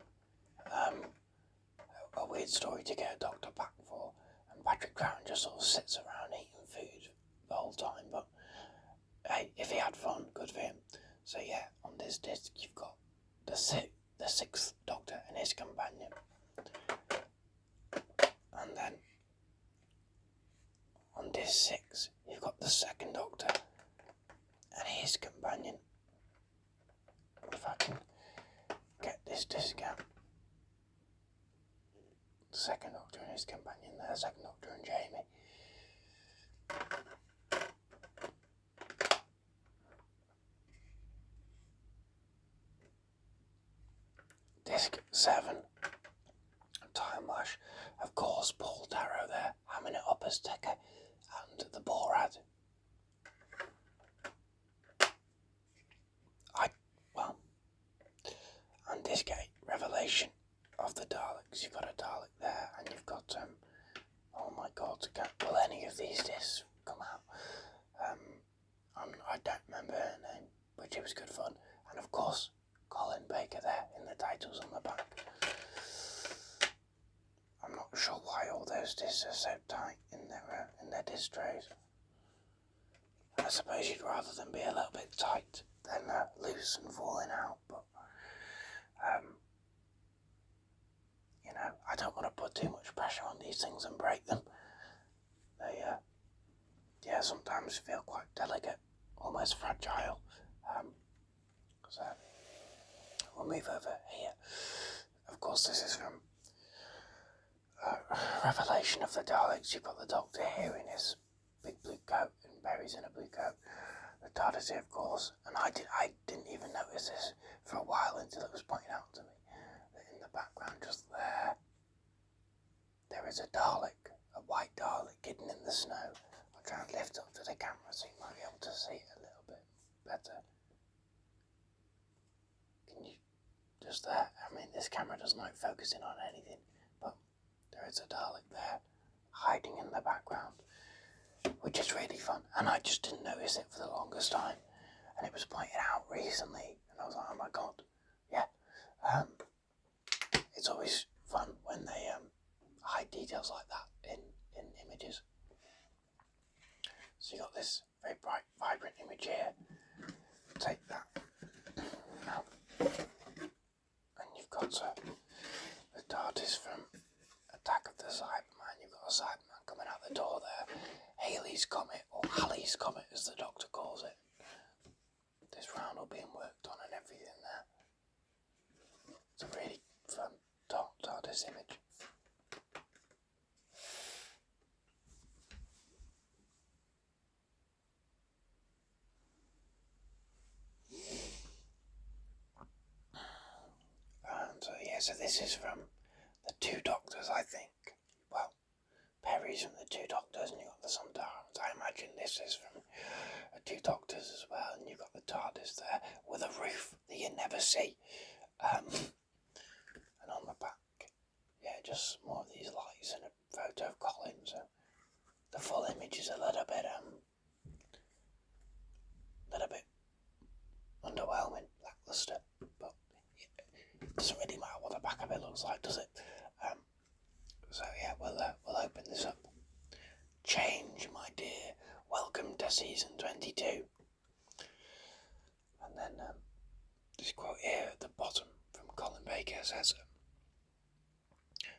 S1: A weird story to get a doctor back for. And Patrick Troughton just sort of sits around eating food the whole time, but hey, if he had fun, good for him. So yeah, on this disc you've got the sixth Doctor and his companion. And then on disc 6 you've got the second Doctor and his companion. If I can get this disc out. The second Doctor and his companion there, second Doctor and Jamie. Disc 7, Time Lash. Of course, Paul Darrow there, hamming it up as Decker, and the Borad. And Disc 8, Revelation of the Daleks. You've got a Dalek there, and you've got, oh my god, will any of these discs come out? I don't remember her name, but it was good fun. And of course, Colin Baker there in the titles on the back. I'm not sure why all those discs are so tight in their disc trays. I suppose you'd rather them be a little bit tight than loose and falling out, but I don't want to put too much pressure pressure on these things and break them. They, sometimes feel quite delicate, almost fragile. So we'll move over here. Of course, this is from Revelation of the Daleks. You've got the Doctor here in his big blue coat, and Barry's in a blue coat. The TARDIS here, of course, and I didn't even notice this for a while until it was pointed out to me that in the background, just there is a Dalek, a white Dalek hidden in the snow. I'll try and lift up to the camera so you might be able to see it a little bit better. Can you just there? I mean, this camera doesn't like focusing on anything, but there is a Dalek there, hiding in the background, which is really fun, and I just didn't notice it for the longest time, and it was pointed out recently, and I was like, oh my god, yeah. It's always fun when they hide details like that in images. So you got this very bright, vibrant image here. Take that now, and you've got the TARDIS from Attack of the Cyberman. You've got a Cyberman coming out the door there. Halley's Comet, or Halley's Comet as the Doctor calls it. This roundel being worked on and everything there. It's a really fun TARDIS image. And so this is from the Two Doctors, I think. Well, Perry's from the Two Doctors, and you've got the Sontarans. I imagine this is from the Two Doctors as well, and you've got the TARDIS there with a roof that you never see. And on the back, just more of these lights and a photo of Colin. So the full image is a little bit underwhelming, lackluster, but it doesn't really matter what the back of it looks like, does it? So yeah, we'll open this up. Change, my dear. Welcome to season 22. And then this quote here at the bottom from Colin Baker says,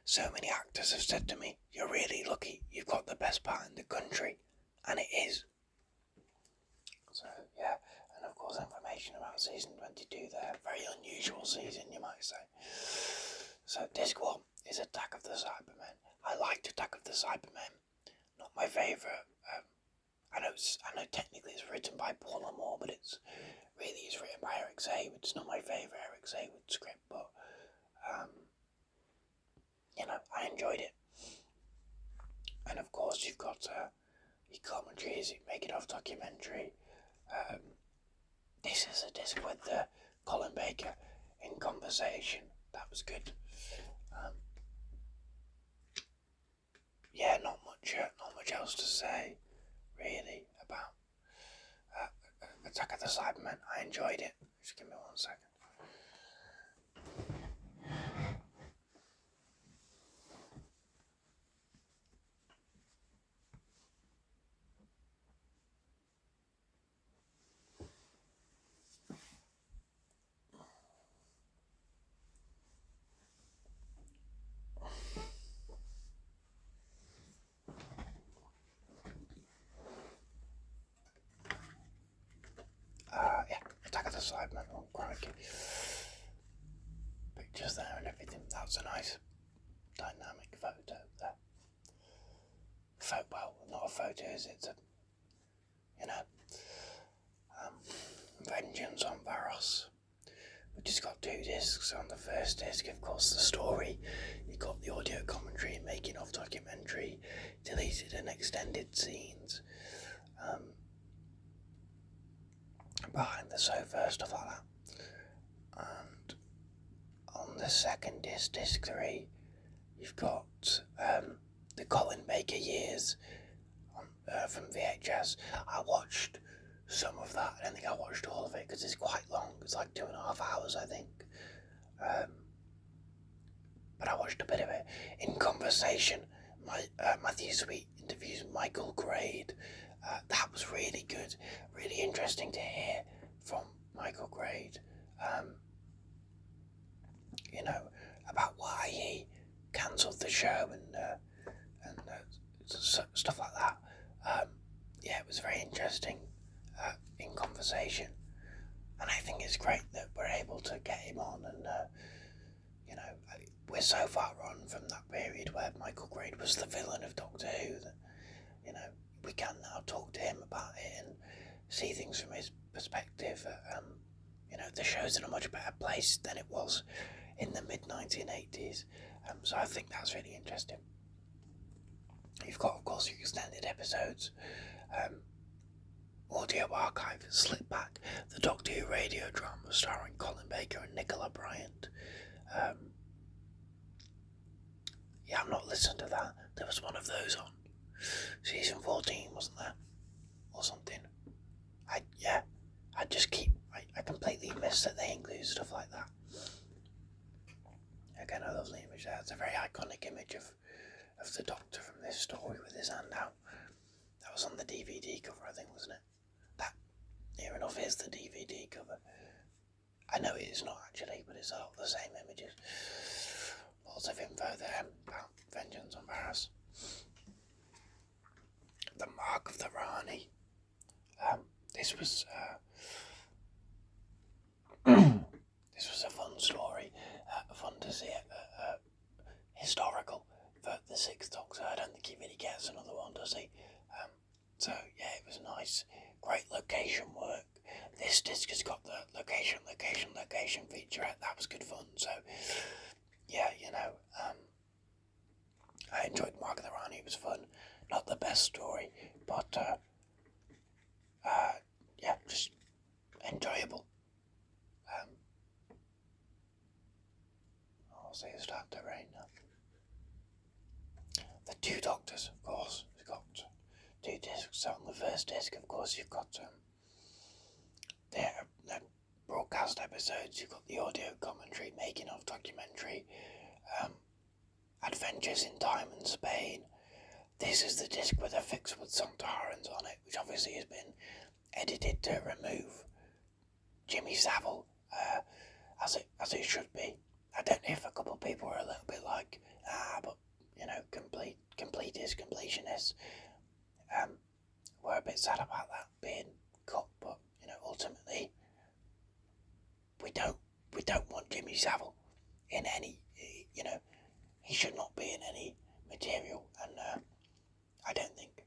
S1: so many actors have said to me, you're really lucky, you've got the best part in the country. And it is. So yeah, and of course information about season 22 there. Very unusual season, you might say. So disc 1 is Attack of the Cybermen. I liked Attack of the Cybermen. Not my favourite. I know technically it's written by Paul Moore, but it's written by Eric Zawood. It's not my favourite Eric Zawood script, but I enjoyed it. And of course you've got your commentaries, making of documentary. This is a disc with Colin Baker in conversation. That was good. Not much else to say, really, about Attack of the Cybermen. I enjoyed it. Just give me 1 second. Attack of the Cybermen. Oh, crikey. Pictures there and everything. That's a nice dynamic photo there. Well, not a photo, is it? Vengeance on Varos. We just got 2 discs. On the first disc, of course, the story. You got the audio commentary, making of documentary, deleted and extended scenes, behind the sofa, stuff like that. And on the second disc, disc 3, you've got the Colin Baker years from VHS. I watched some of that. I don't think I watched all of it because it's quite long. It's like 2.5 hours, I think. But I watched a bit of it. In conversation, Matthew Sweet interviews Michael Grade. That was really good. Really interesting to hear from Michael Grade. About why he cancelled the show and was very interesting in conversation, and I think it's great that we're able to get him on. And we're so far on from that period where Michael Grade was the villain of Doctor Who that we can now talk to him about it and see things from his perspective. The show's in a much better place than it was in the mid-1980s, so I think that's really interesting. You've got, of course, your extended episodes, audio archive, Slip Back, the Doctor Who radio drama starring Colin Baker and Nicola Bryant. I've not listened to that. There was one of those on season 14, wasn't there? Or something. I completely missed that they include stuff like that. Again, a lovely image there. It's a very iconic image of the Doctor from this story with his hand out. That was on the DVD cover, I think, wasn't it? That, near enough, is the DVD cover. I know it is not actually, but it's all the same images. Lots of info there about Vengeance on Varos. The Mark of the Rani. This was a fun story, fun to see it, historical for the Sixth Doctor. I don't think he really gets another one, does he? So yeah, it was nice, great location work. This disc has got the location featurette. That was good fun. So yeah, I enjoyed Mark of the Rani. It was fun. Not the best story, but just enjoyable. I'll say it's starting to rain now. The Two Doctors, of course. We've got two discs. So on the first disc, of course, you've got the broadcast episodes. You've got the audio commentary, making of documentary, Adventures in Time and Spain. This is the disc with a fix with Sontarans on it, which obviously has been edited to remove Jimmy Savile, as it should be. I don't know if a couple of people are a little bit like, but completionists, were a bit sad about that being cut, but ultimately we don't want Jimmy Savile in any, he should not be in any material, and I don't think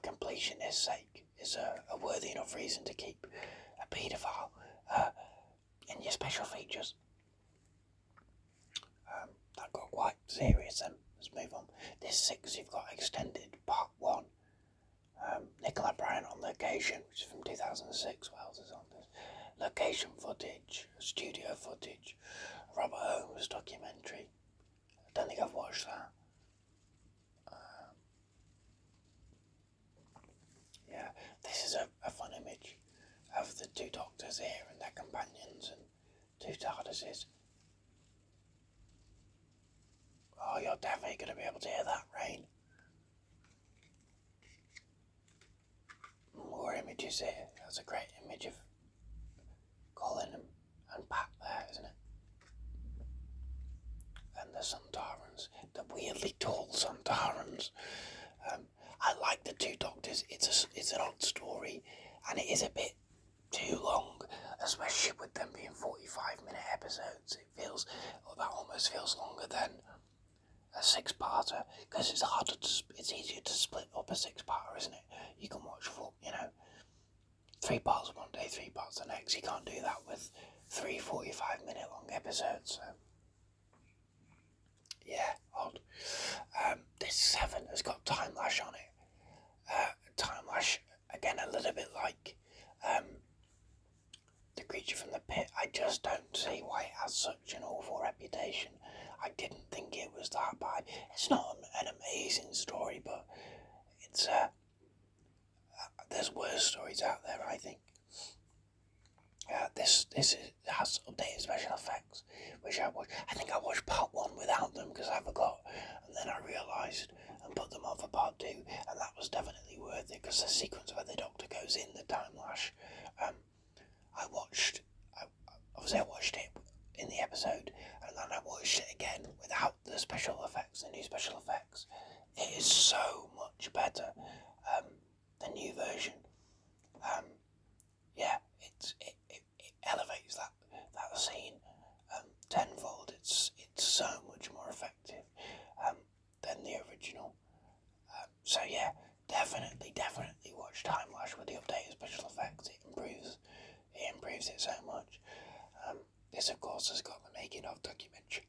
S1: completionist's sake is a worthy enough reason to keep a paedophile in your special features. That got quite serious then. Let's move on. This 6, you've got extended part 1. Nicola Bryant on location, which is from 2006. What else is on this? Location footage, studio footage, Robert Holmes documentary. I don't think I've watched that. This is a fun image of the two Doctors here and their companions and two TARDISes. Oh, you're definitely going to be able to hear that rain. More images here. That's a great image of Colin and Pat there, isn't it? And the Sontarans, the weirdly tall Sontarans. I like the two Doctors. It's an odd story, and it is a bit too long, especially with them being 45-minute episodes. That almost feels longer than a 6-parter, because it's easier to split up a 6-parter, isn't it? You can watch 3 parts one day, 3 parts the next. You can't do that with 3 45-minute long episodes. So yeah, odd. This 7 has got time lash on it. Time lash, again, a little bit like The Creature from the Pit. I just don't see why it has such an awful reputation. I didn't think it was that bad. It's not an amazing story, but it's there's worse stories out there, I think. This has updated special effects, which I watched. I think I watched part 1 without them because I forgot, and then I realised and put them on for part 2, and that was definitely worth it because the sequence where the Doctor goes in the time lash, I watched it in the episode, and then I watched it again without the special effects, the new special effects. It is so much better. new version. Yeah, it elevates that scene tenfold. It's so much more effective than the original. So yeah, definitely watch Time Lash with the updated special effects. It improves it so much. This of course has got the making of documentary.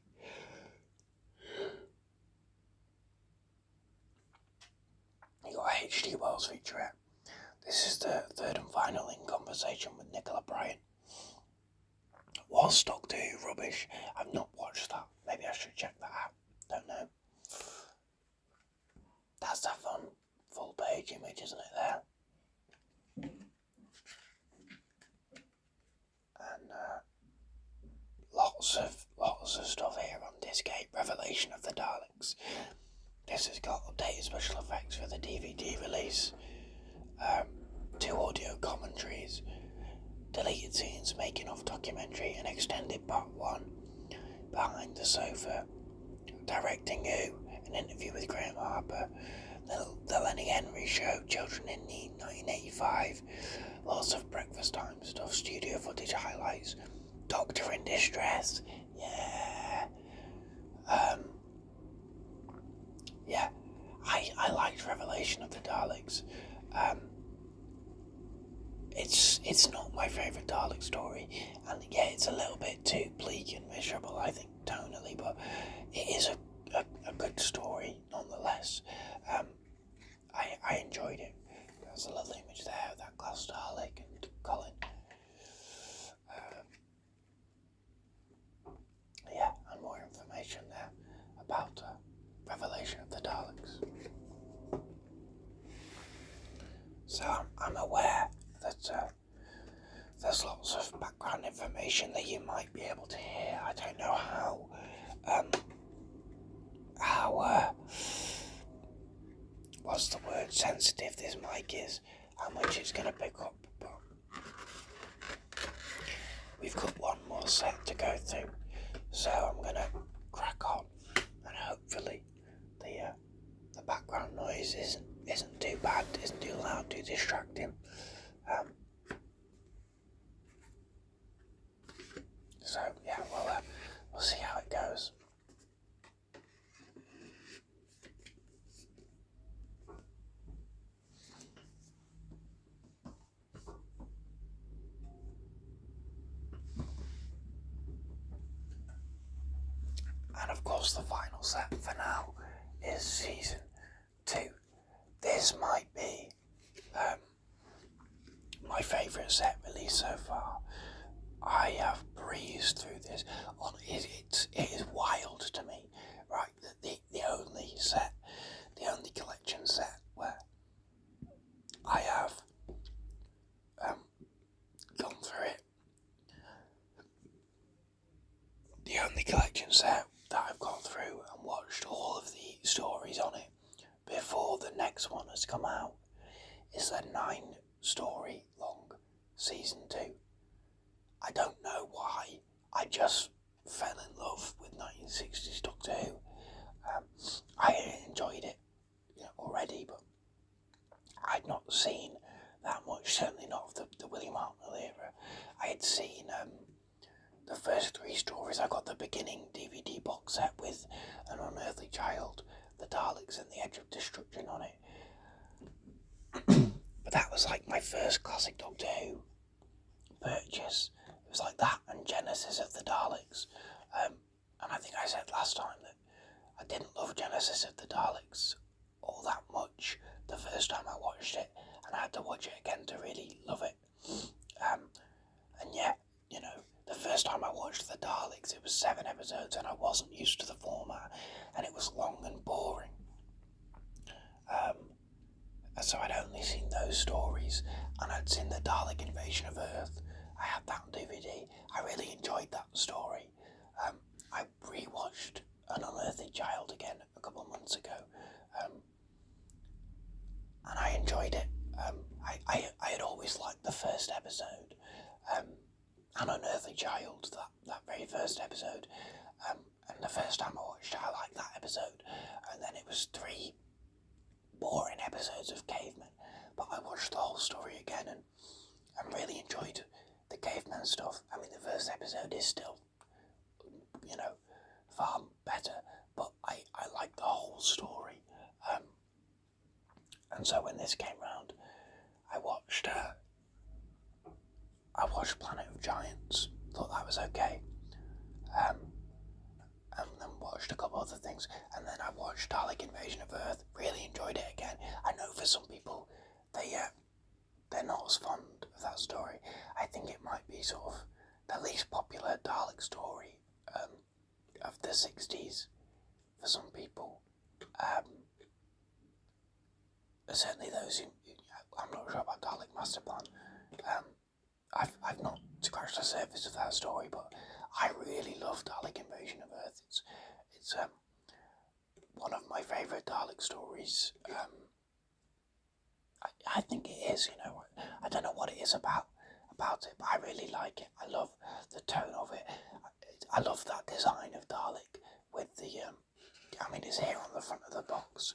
S1: You got a HD Worlds featurette. This is the third and final in conversation with Nicola Bryant. Was Doctor Who rubbish? I've not watched that. Maybe I should check that out. Don't know. That's that fun full page image, isn't it there? And lots of stuff here on Disc 8, Revelation of the Daleks. This has got updated special effects for the DVD release, 2 audio commentaries, deleted scenes, making of documentary, and extended part 1, Behind the Sofa, Directing Who, an interview with Graham Harper, the Lenny Henry Show, Children in Need 1985, lots of breakfast time stuff, studio footage highlights, Doctor in Distress, yeah. Yeah, I liked Revelation of the Daleks. It's not my favourite Dalek story, and yeah, it's a little bit too bleak and miserable, I think, tonally, but it is a good story nonetheless. I enjoyed it. There's a lovely image there of that glass Dalek and Colin. Yeah, and more information there about Revelation of the Daleks. So I'm aware that there's lots of background information that you might be able to hear. I don't know how what's the word, sensitive this mic is, how much it's going to pick up, but we've got one more set to go through, so I'm going to crack on, and hopefully the background noise isn't too bad, isn't too loud, too distracting. So yeah, we'll see how it goes. And of course the final set for now is season 2. This might be my favourite set release so far. I have breezed through this. It is wild to me, right? The only collection set where I have gone through it. The only collection set that I've gone through and watched all of the stories on it before the next one has come out is the 9-story long season 2. I don't know why, I just fell in love with 1960s Doctor Who. I enjoyed it already, but I'd not seen that much, certainly not of the William Hartnell era. I had seen the first 3 stories. I got the beginning DVD box set with An Unearthly Child, The Daleks and the Edge of Destruction on it. But that was like my first classic Doctor Who purchase. It was like that and Genesis of the Daleks. And I think I said last time that I didn't love Genesis of the Daleks all that much the first time I watched it, and I had to watch it again to really love it. And yeah, the first time I watched the Daleks, it was 7 episodes, and I wasn't used to the format, and it was long and boring. And so I'd only seen those stories, and I'd seen the Dalek Invasion of Earth. I had that on DVD. I really enjoyed that story. I rewatched An Unearthly Child again a couple of months ago, and I enjoyed it. I had always liked the first episode, An Unearthly Child, that very first episode, and the first time I watched it, I liked that episode, and then it was 3 boring episodes of Cavemen, but I watched the whole story again and really enjoyed the caveman stuff. I mean, the first episode is still, far better, but I like the whole story. And so when this came round, I watched Planet of Giants. Thought that was okay. And then watched a couple other things, and then I watched Dalek Invasion of Earth. Really enjoyed it again. I know for some people they're not as fond of that story. I think it might be sort of the least popular Dalek story of the 60s for some people. Certainly those who, I'm not sure about Dalek Master Plan. I've not scratched the surface of that story, but I really love Dalek Invasion of Earth. It's one of my favourite Dalek stories. I think it is, I don't know what it is about it, but I really like it. I love the tone of it. I love that design of Dalek with the, it's here on the front of the box,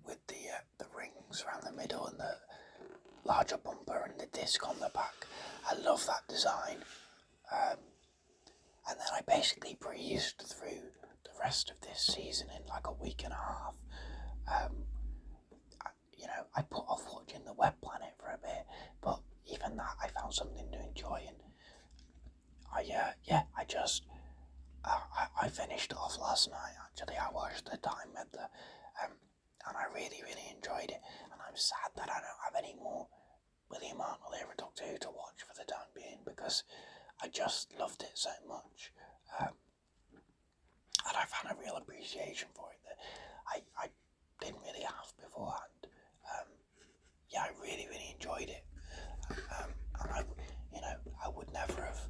S1: with the rings around the middle and the larger bumper and the disc on the back. I love that design. And then I basically breezed through the rest of this season in like a week and a half. I put off watching the Web Planet for a bit, but even that I found something to enjoy, and I finished it off last night. Actually, I watched The Time Meddler, and I really, really enjoyed it. And I'm sad that I don't have any more William Arnold era Doctor Who to watch for the time being, because I just loved it so much, and I found a real appreciation for it that I didn't really have beforehand. I really, really enjoyed it, and I would never have,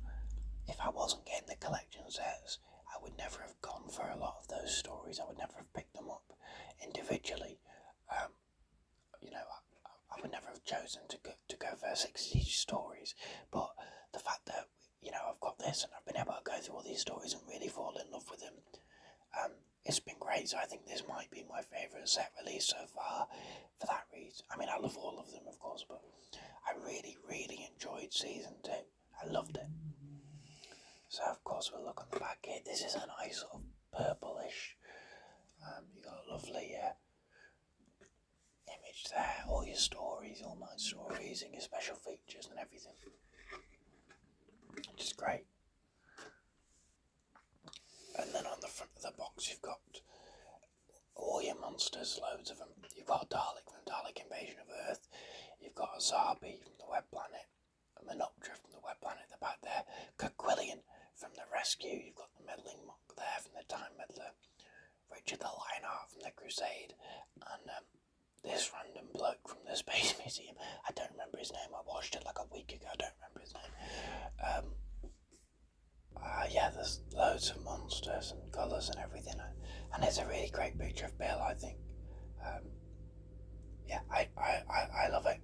S1: if I wasn't getting the collection sets, I would never have gone for a lot of those stories. I would never have picked them up individually. I would never have chosen to go for 60 stories, but the fact that I've got this and I've been able to go through all these stories and really fall in love with them, it's been great. So I think this might be my favourite set release so far for that reason. I mean, I love all of them, of course, but I really, really enjoyed season 2. I loved it. So of course we'll look on the back here. This is a nice sort of purplish. You got a lovely image there. All your stories, all my stories, and your special features and everything, which is great. And then on the front of the box you've got all your monsters, loads of them. You've got Dalek from Dalek Invasion of Earth. You've got Azabi from the Web Planet, a Menoptera from the Web Planet at the back there, Kerquillian from the Rescue. You've got the Meddling Monk there from the Time Meddler, Richard the Lionheart from the Crusade, and this random bloke from the Space Museum. I don't remember his name. I watched it like a week ago. I don't remember his name. There's loads of monsters and colours and everything, and it's a really great picture of Bill, I think. I love it.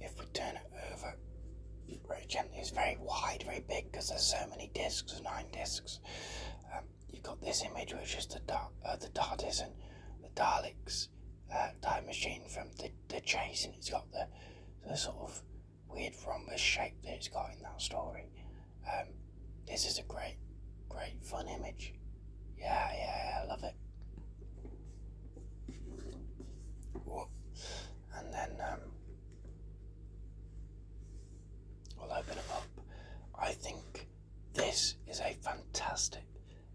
S1: If we turn it over very gently, it's very wide, very big, because there's so many discs, 9 discs. You've got this image, which is the TARDIS and the Daleks time machine from the Chase, and it's got the sort of weird rhombus shape that it's got in that story. This is a great, great fun image. I love it. Whoa. And then we'll open them up. I think this is a fantastic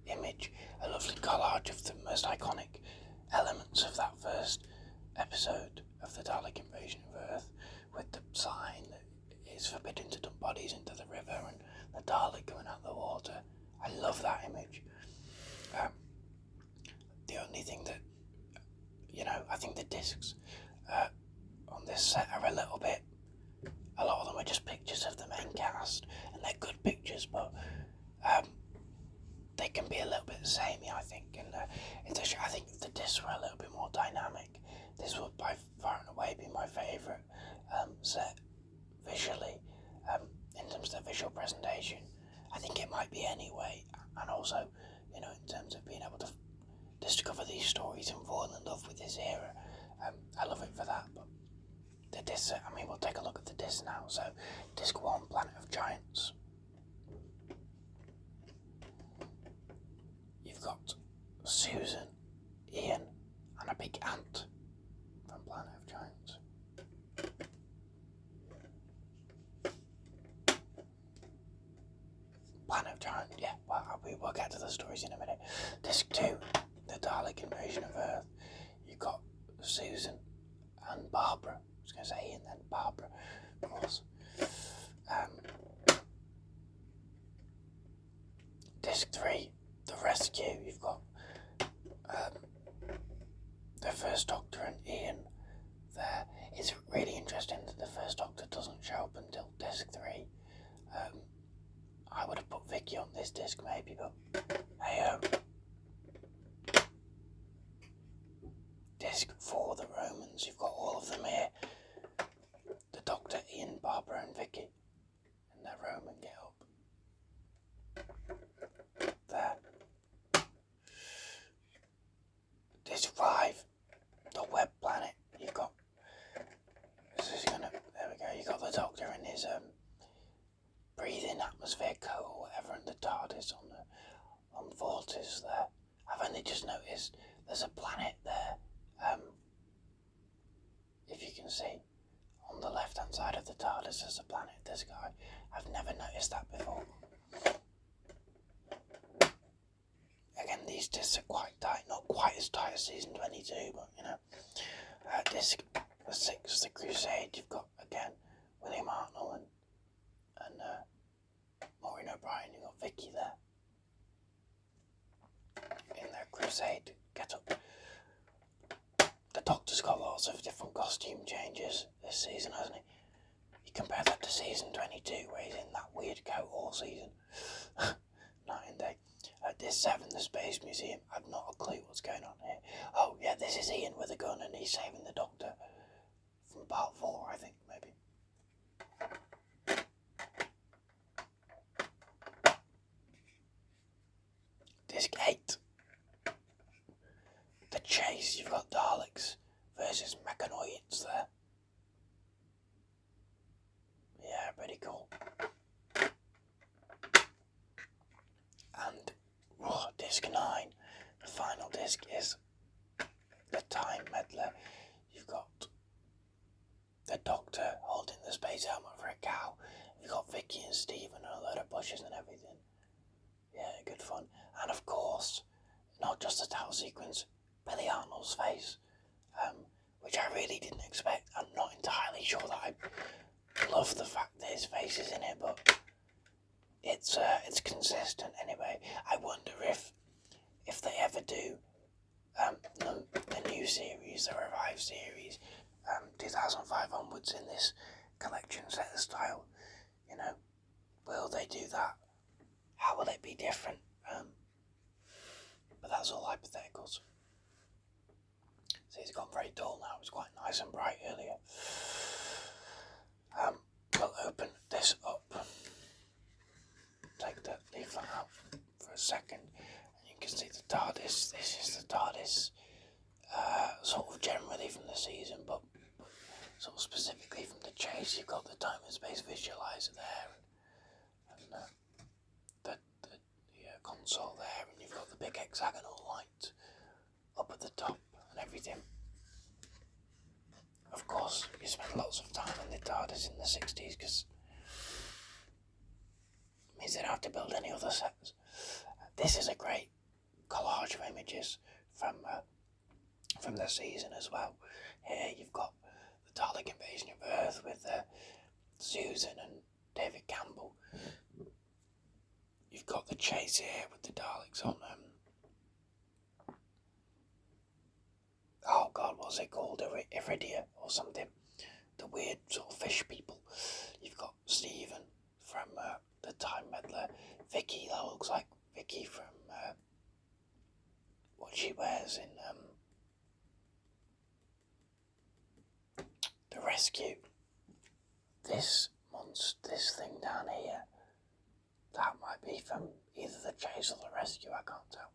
S1: image, a lovely collage of the most iconic elements of that first episode of the Dalek Invasion of Earth, with the sign that it's forbidden to dump bodies into the river and the Dalek coming out of the water. I love that image. The only thing that, I think the discs on this set are a little bit, a lot of them are just pictures of the main cast, and they're good pictures, but they can be a little bit samey, I think, and I think if the discs were a little bit more dynamic, this would by far and away be my favourite set visually, in terms of the visual presentation. I think it might be anyway, and also, in terms of being able to discover these stories and fall in love with this era. I love it So, disc 1, Planet of Giants. You've got Susan, Ian, and a big ant from Planet of Giants. Planet of Giants, yeah, well, we'll get to the stories in a minute. Disc 2, The Dalek Invasion of Earth. You've got Susan and Barbara. I was going to say Ian, then Barbara, of course. Disc 3, The Rescue. You've got the First Doctor and Ian there. It's really interesting that the First Doctor doesn't show up until disc 3. I would have put Vicky on this disc maybe, but hey-ho. Disc 4, The Romans. You've got all of them here. The Doctor, Ian, Barbara and Vicky in their Roman get-up. There. Disc 5, The Web Planet. You've got, there we go, you've got the Doctor in his breathing atmosphere coat or whatever, and the TARDIS on Vortis there. I've only just noticed there's a planet there, if you can see, on the left hand side of the TARDIS there's a planet, this guy. I've never noticed that before. Again, these discs are quite tight, not quite as tight as season 22, but you know. Disc 6, The Crusade. You've got, again, William Hartnell and Maureen O'Brien. You've got Vicky there in their Crusade get-up. The Doctor's got lots of different costume changes this season, hasn't he? You compare that to season 22, where he's in that weird coat all season. Night and day. Disc 7, The Space Museum. I've not a clue what's going on here. Oh yeah, this is Ian with a gun and he's saving the Doctor from part 4, I think, maybe. Disc 8, The Chase. You've got Daleks versus Mechanoids there. Yeah, pretty cool. And disc 9, the final disc, is The Time Meddler. You've got the Doctor holding the space helmet for a cow. You've got Vicky and Stephen and a load of bushes and everything. Yeah, good fun. And of course, not just the title sequence, Billy Arnold's face, which I really didn't expect. I'm not entirely sure that I love the fact that his face is in it, but it's consistent anyway. I wonder if they ever do the new series, the revived series, 2005 onwards in this collection set style, you know, will they do that? How will it be different? But that's all hypotheticals. See, it's gone very dull now. It was quite nice and bright earlier. We'll open this up. Take the leaflet out for a second, and you can see the TARDIS. This is the TARDIS, sort of generally from the season, but sort of specifically from the chase. You've got the time and space visualizer there, and the console there, and you've got the big hexagonal light up at the top and everything. Of course, you spent lots of time in the TARDIS in the 60s because it means they don't have to build any other sets. This is a great collage of images from the season as well. Here you've got the Dalek Invasion of Earth with Susan and David Campbell. You've got the chase here with the Daleks on oh god, what's it called? Iridia or something. The weird sort of fish people. You've got Stephen from the Time Meddler. Vicky, that looks like Vicky from what she wears in The Rescue. This thing down here, that might be from either the chase or the rescue, I can't tell.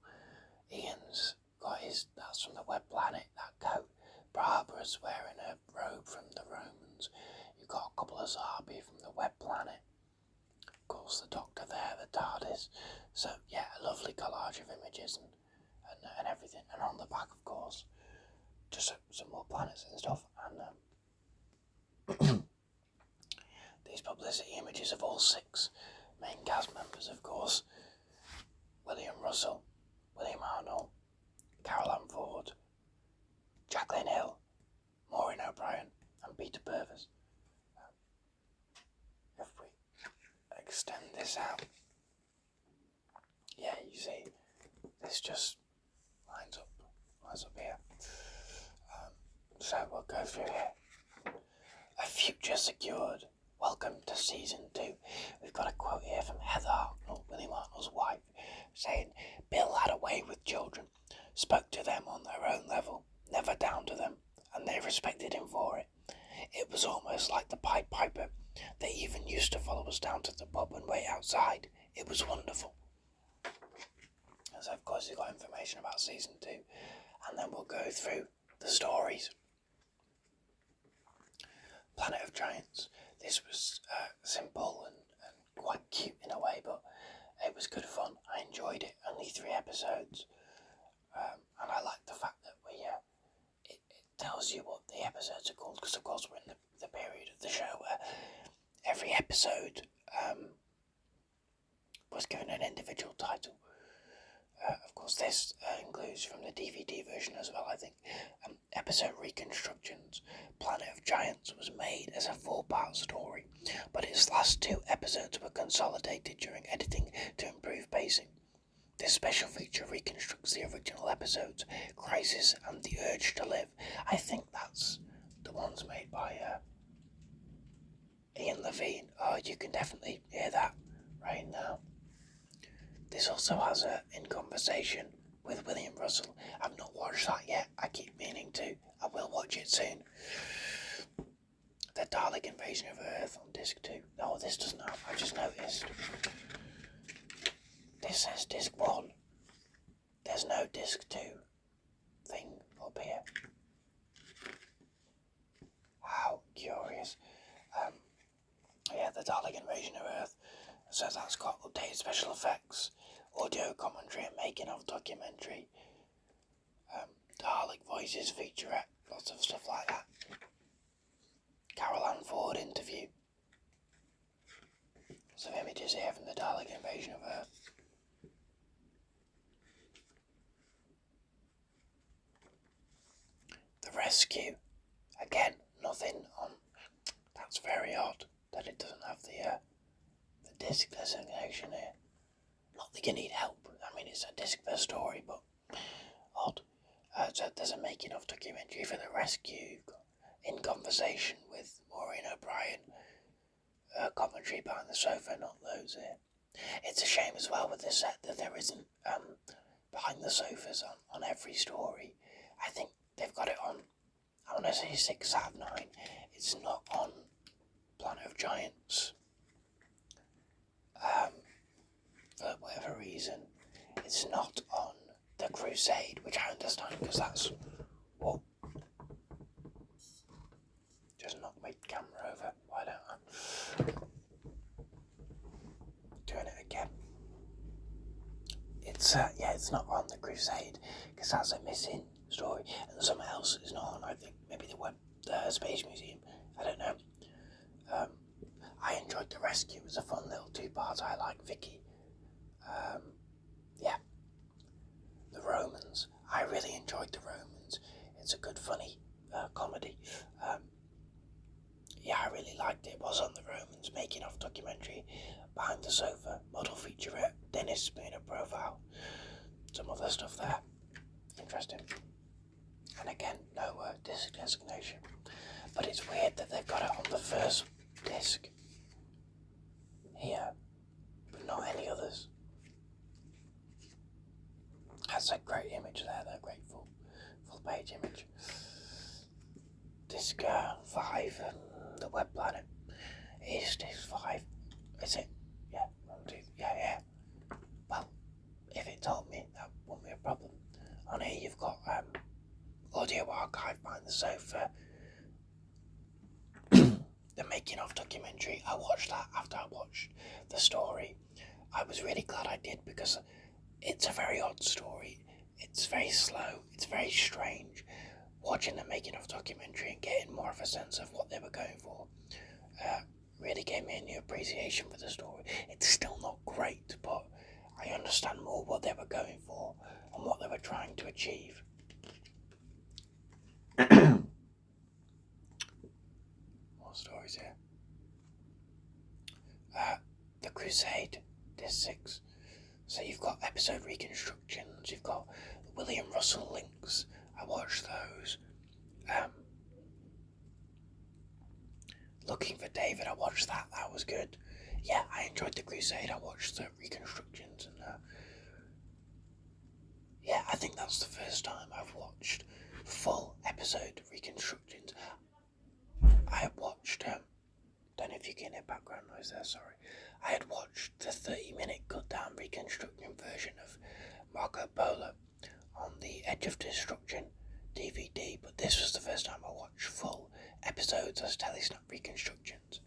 S1: Ian's got that's from the Web Planet, that coat. Barbara's wearing a robe from the Romans. You've we've got a couple of Zabi from the Web Planet. Of course, the Doctor there, the TARDIS. So yeah, a lovely collage of images and everything. And on the back, of course, just some more planets and stuff. And these publicity images of all 6 main cast members, of course. William Russell, William Arnold, Carol Ann Ford, Jacqueline Hill, Maureen O'Brien, and Peter Purves. If we extend this out, yeah, you see, this just lines up here. So we'll go through here. A future secured. Welcome to season 2. We've got a quote here from Heather Hartnell, William Hartnell's wife, saying, Bill had a way with children, spoke to them on their own level, never down to them, and they respected him for it. It was almost like the Pied Piper. They even used to follow us down to the pub and wait outside. It was wonderful. And so of course you've got information about season 2, and then we'll go through the stories. Planet of Giants. This was simple and quite cute in a way, but it was good fun. I enjoyed it. Only 3 episodes, and I like the fact that it tells you what the episodes are called, because of course we're in the period of the show where every episode was given an individual title. Of course, this includes from the DVD version as well, I think. Episode reconstructions. Planet of Giants was made as a 4-part story, but its last 2 episodes were consolidated during editing to improve pacing. This special feature reconstructs the original episodes, Crisis and The Urge to Live. I think that's the ones made by Ian Levine. Oh, you can definitely hear that right now. This also has In Conversation with William Russell. I've not watched that yet. I keep meaning to. I will watch it soon. The Dalek Invasion of Earth on disc 2. No, this doesn't have. I just noticed. This says disc 1. There's no disc 2 thing up here. How curious. Yeah, the Dalek Invasion of Earth. So that's got updated special effects, audio commentary and making of documentary, Dalek voices featurette, lots of stuff like that. Carol Ann Ford interview. Some images here from the Dalek Invasion of Earth. The Rescue. Again, nothing on. That's very odd that it doesn't have the disc designation here. Not that you need help. I mean, it's a disc per story, but odd. So there's a making of documentary for The Rescue. In Conversation with Maureen O'Brien. Commentary behind the sofa, not those here. It's a shame as well with this set that there isn't behind the sofas on every story. I think they've got it on, I want to say 6 out of 9. It's not on Planet of Giants. For whatever reason, it's not on The Crusade, which I understand because that's what. Just knock my camera over. Why don't I? Doing it again. It's it's not on The Crusade because that's a missing story, and something else is not on. I think maybe the Space Museum. I don't know. I enjoyed The Rescue. It was a fun little 2-part. I like Vicky. The Romans. I really enjoyed The Romans. It's a good, funny comedy. I really liked it. It was on The Romans, making of documentary, behind the sofa, model featurette, Dennis made a profile, some other stuff there. Interesting. And again, no disc designation. But it's weird that they've got it on the first disc here, but not any others. That's a great image there, that great full page image. Disc 5, the Web Planet. It is disc 5, is it? Yeah, 1, 2, yeah. Well, if it told me, that wouldn't be a problem. On here you've got audio archive behind the sofa. the making of documentary. I watched that after I watched the story. I was really glad I did because it's a very odd story. It's very slow. It's very strange. Watching the making of documentary and getting more of a sense of what they were going for really gave me a new appreciation for the story. It's still not great, but I understand more what they were going for and what they were trying to achieve. More stories here. The Crusade, Disc 6. So you've got episode reconstructions, you've got William Russell links. I watched those. Looking for David, I watched that. That was good. Yeah, I enjoyed the Crusade. I watched the reconstructions and yeah, I think that's the first time I've watched full episode reconstructions. I had watched don't know if you can hear background noise there, sorry. I had watched the 30-minute cut down reconstruction version of Marco Polo on the Edge of Destruction DVD, but this was the first time I watched full episodes as telesnap reconstructions.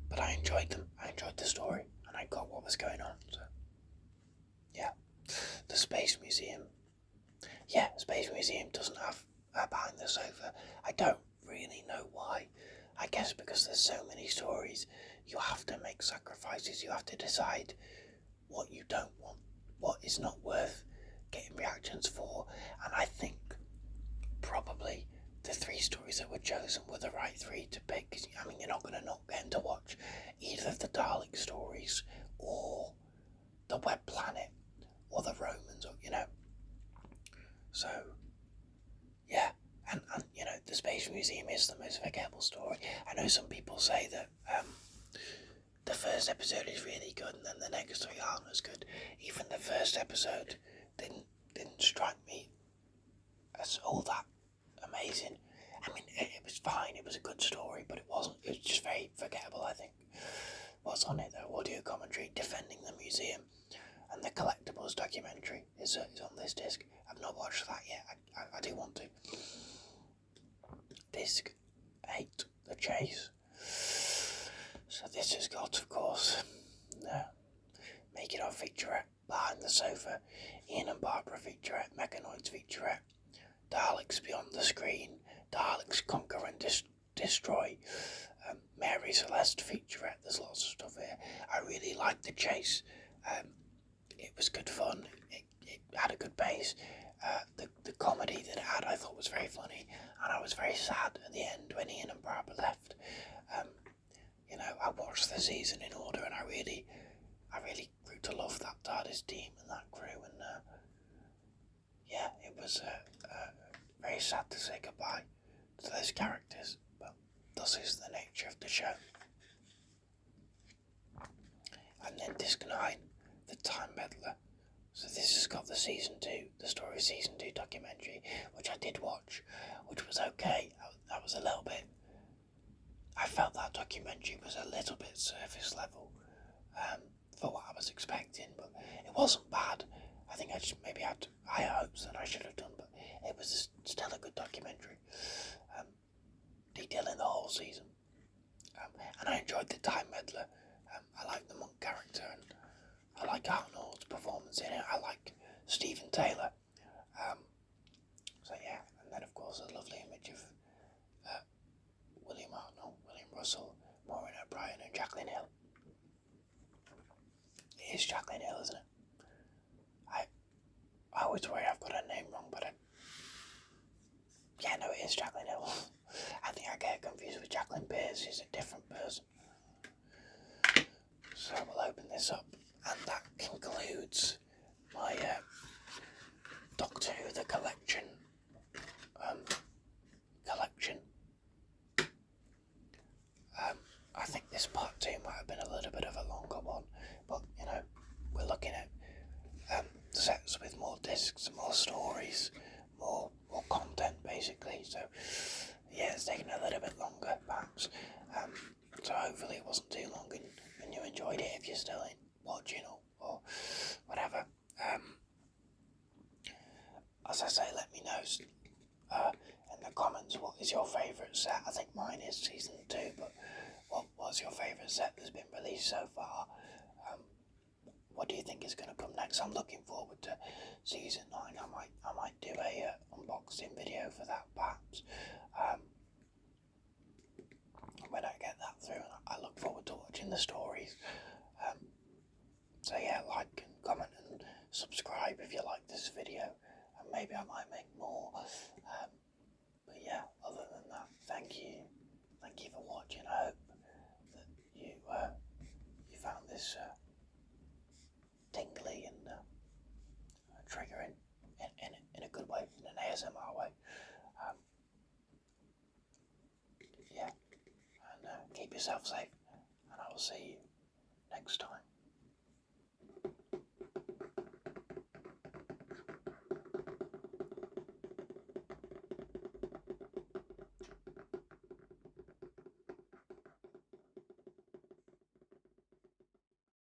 S1: But I enjoyed them. I enjoyed the story, and I got what was going on. So, yeah, the Space Museum. Yeah, Space Museum doesn't have Behind the Sofa. I don't really know why. I guess because there's so many stories, you have to make sacrifices. You have to decide what you don't want, what is not worth getting reactions for, and I think probably the 3 stories that were chosen were the right 3 to pick. I mean, you're not going to not get to watch either of the Dalek stories or the Web Planet or the Romans, or So, yeah, and the Space Museum is the most forgettable story. I know some people say that the first episode is really good, and then the next 3 aren't as good. Even the first episode didn't strike me as all that amazing. I mean, it was fine. It was a good story, but it wasn't. It was just very forgettable, I think. What's on it though? Audio commentary, Defending the Museum, and the Collectibles documentary is on this disc. I've not watched that yet. I do want to. Disc 8, The Chase. So this has got, of course, Making of featurette, Behind the Sofa, Ian and Barbara featurette, Mechanoids featurette, Daleks Beyond the Screen, Daleks Conquer and Destroy, Mary Celeste featurette. There's lots of stuff here. I really liked The Chase. It was good fun. It had a good base. The comedy that it had, I thought, was very funny, and I was very sad at the end when Ian and Barbara left. I watched the season in order, and I really grew to love that TARDIS team and that crew, and yeah, it was very sad to say goodbye to those characters, but thus is the nature of the show. And then Disc 9, The Time Meddler. So this has got the story season 2 documentary, which I did watch, which was okay. That was a little bit, I felt that documentary was a little bit surface level for what I was expecting, but it wasn't bad. I think I just maybe had higher hopes than I should have done, but it was still a good documentary, detailing the whole season. And I enjoyed The Time Meddler. I like the monk character, and I like Arnold's performance in it. I like Stephen Taylor. So yeah, and then of course a lovely image of William Arnold, William Russell, Maureen O'Brien and Jacqueline Hill. It is Jacqueline Hill, isn't it? I always worry I've got her name wrong, but yeah, no, it is Jacqueline Hill. I think I get confused with Jacqueline Pierce. She's a different person. So we'll open this up, and that concludes my Doctor Who The Collection collection. I think this part 2 might have been a little bit of a longer one, but we're looking at sets with more discs, more stories, more content basically. So yeah, it's taken a little bit longer perhaps. So hopefully it wasn't too long and you enjoyed it if you're still watching or whatever. As I say, let me know in the comments what is your favourite set? I think mine is season 2, but what's your favourite set that's been released so far? What do you think is going to come next? I'm looking forward to season 9. I might do a unboxing video for that, perhaps. When I get that through, and I look forward to watching the stories. So yeah, like and comment and subscribe if you like this video, and maybe I might make more. But yeah, other than that, thank you for watching. I hope that you found this tingly and triggering in a good way, in an ASMR way. Yeah, and keep yourself safe, and I will see you next time.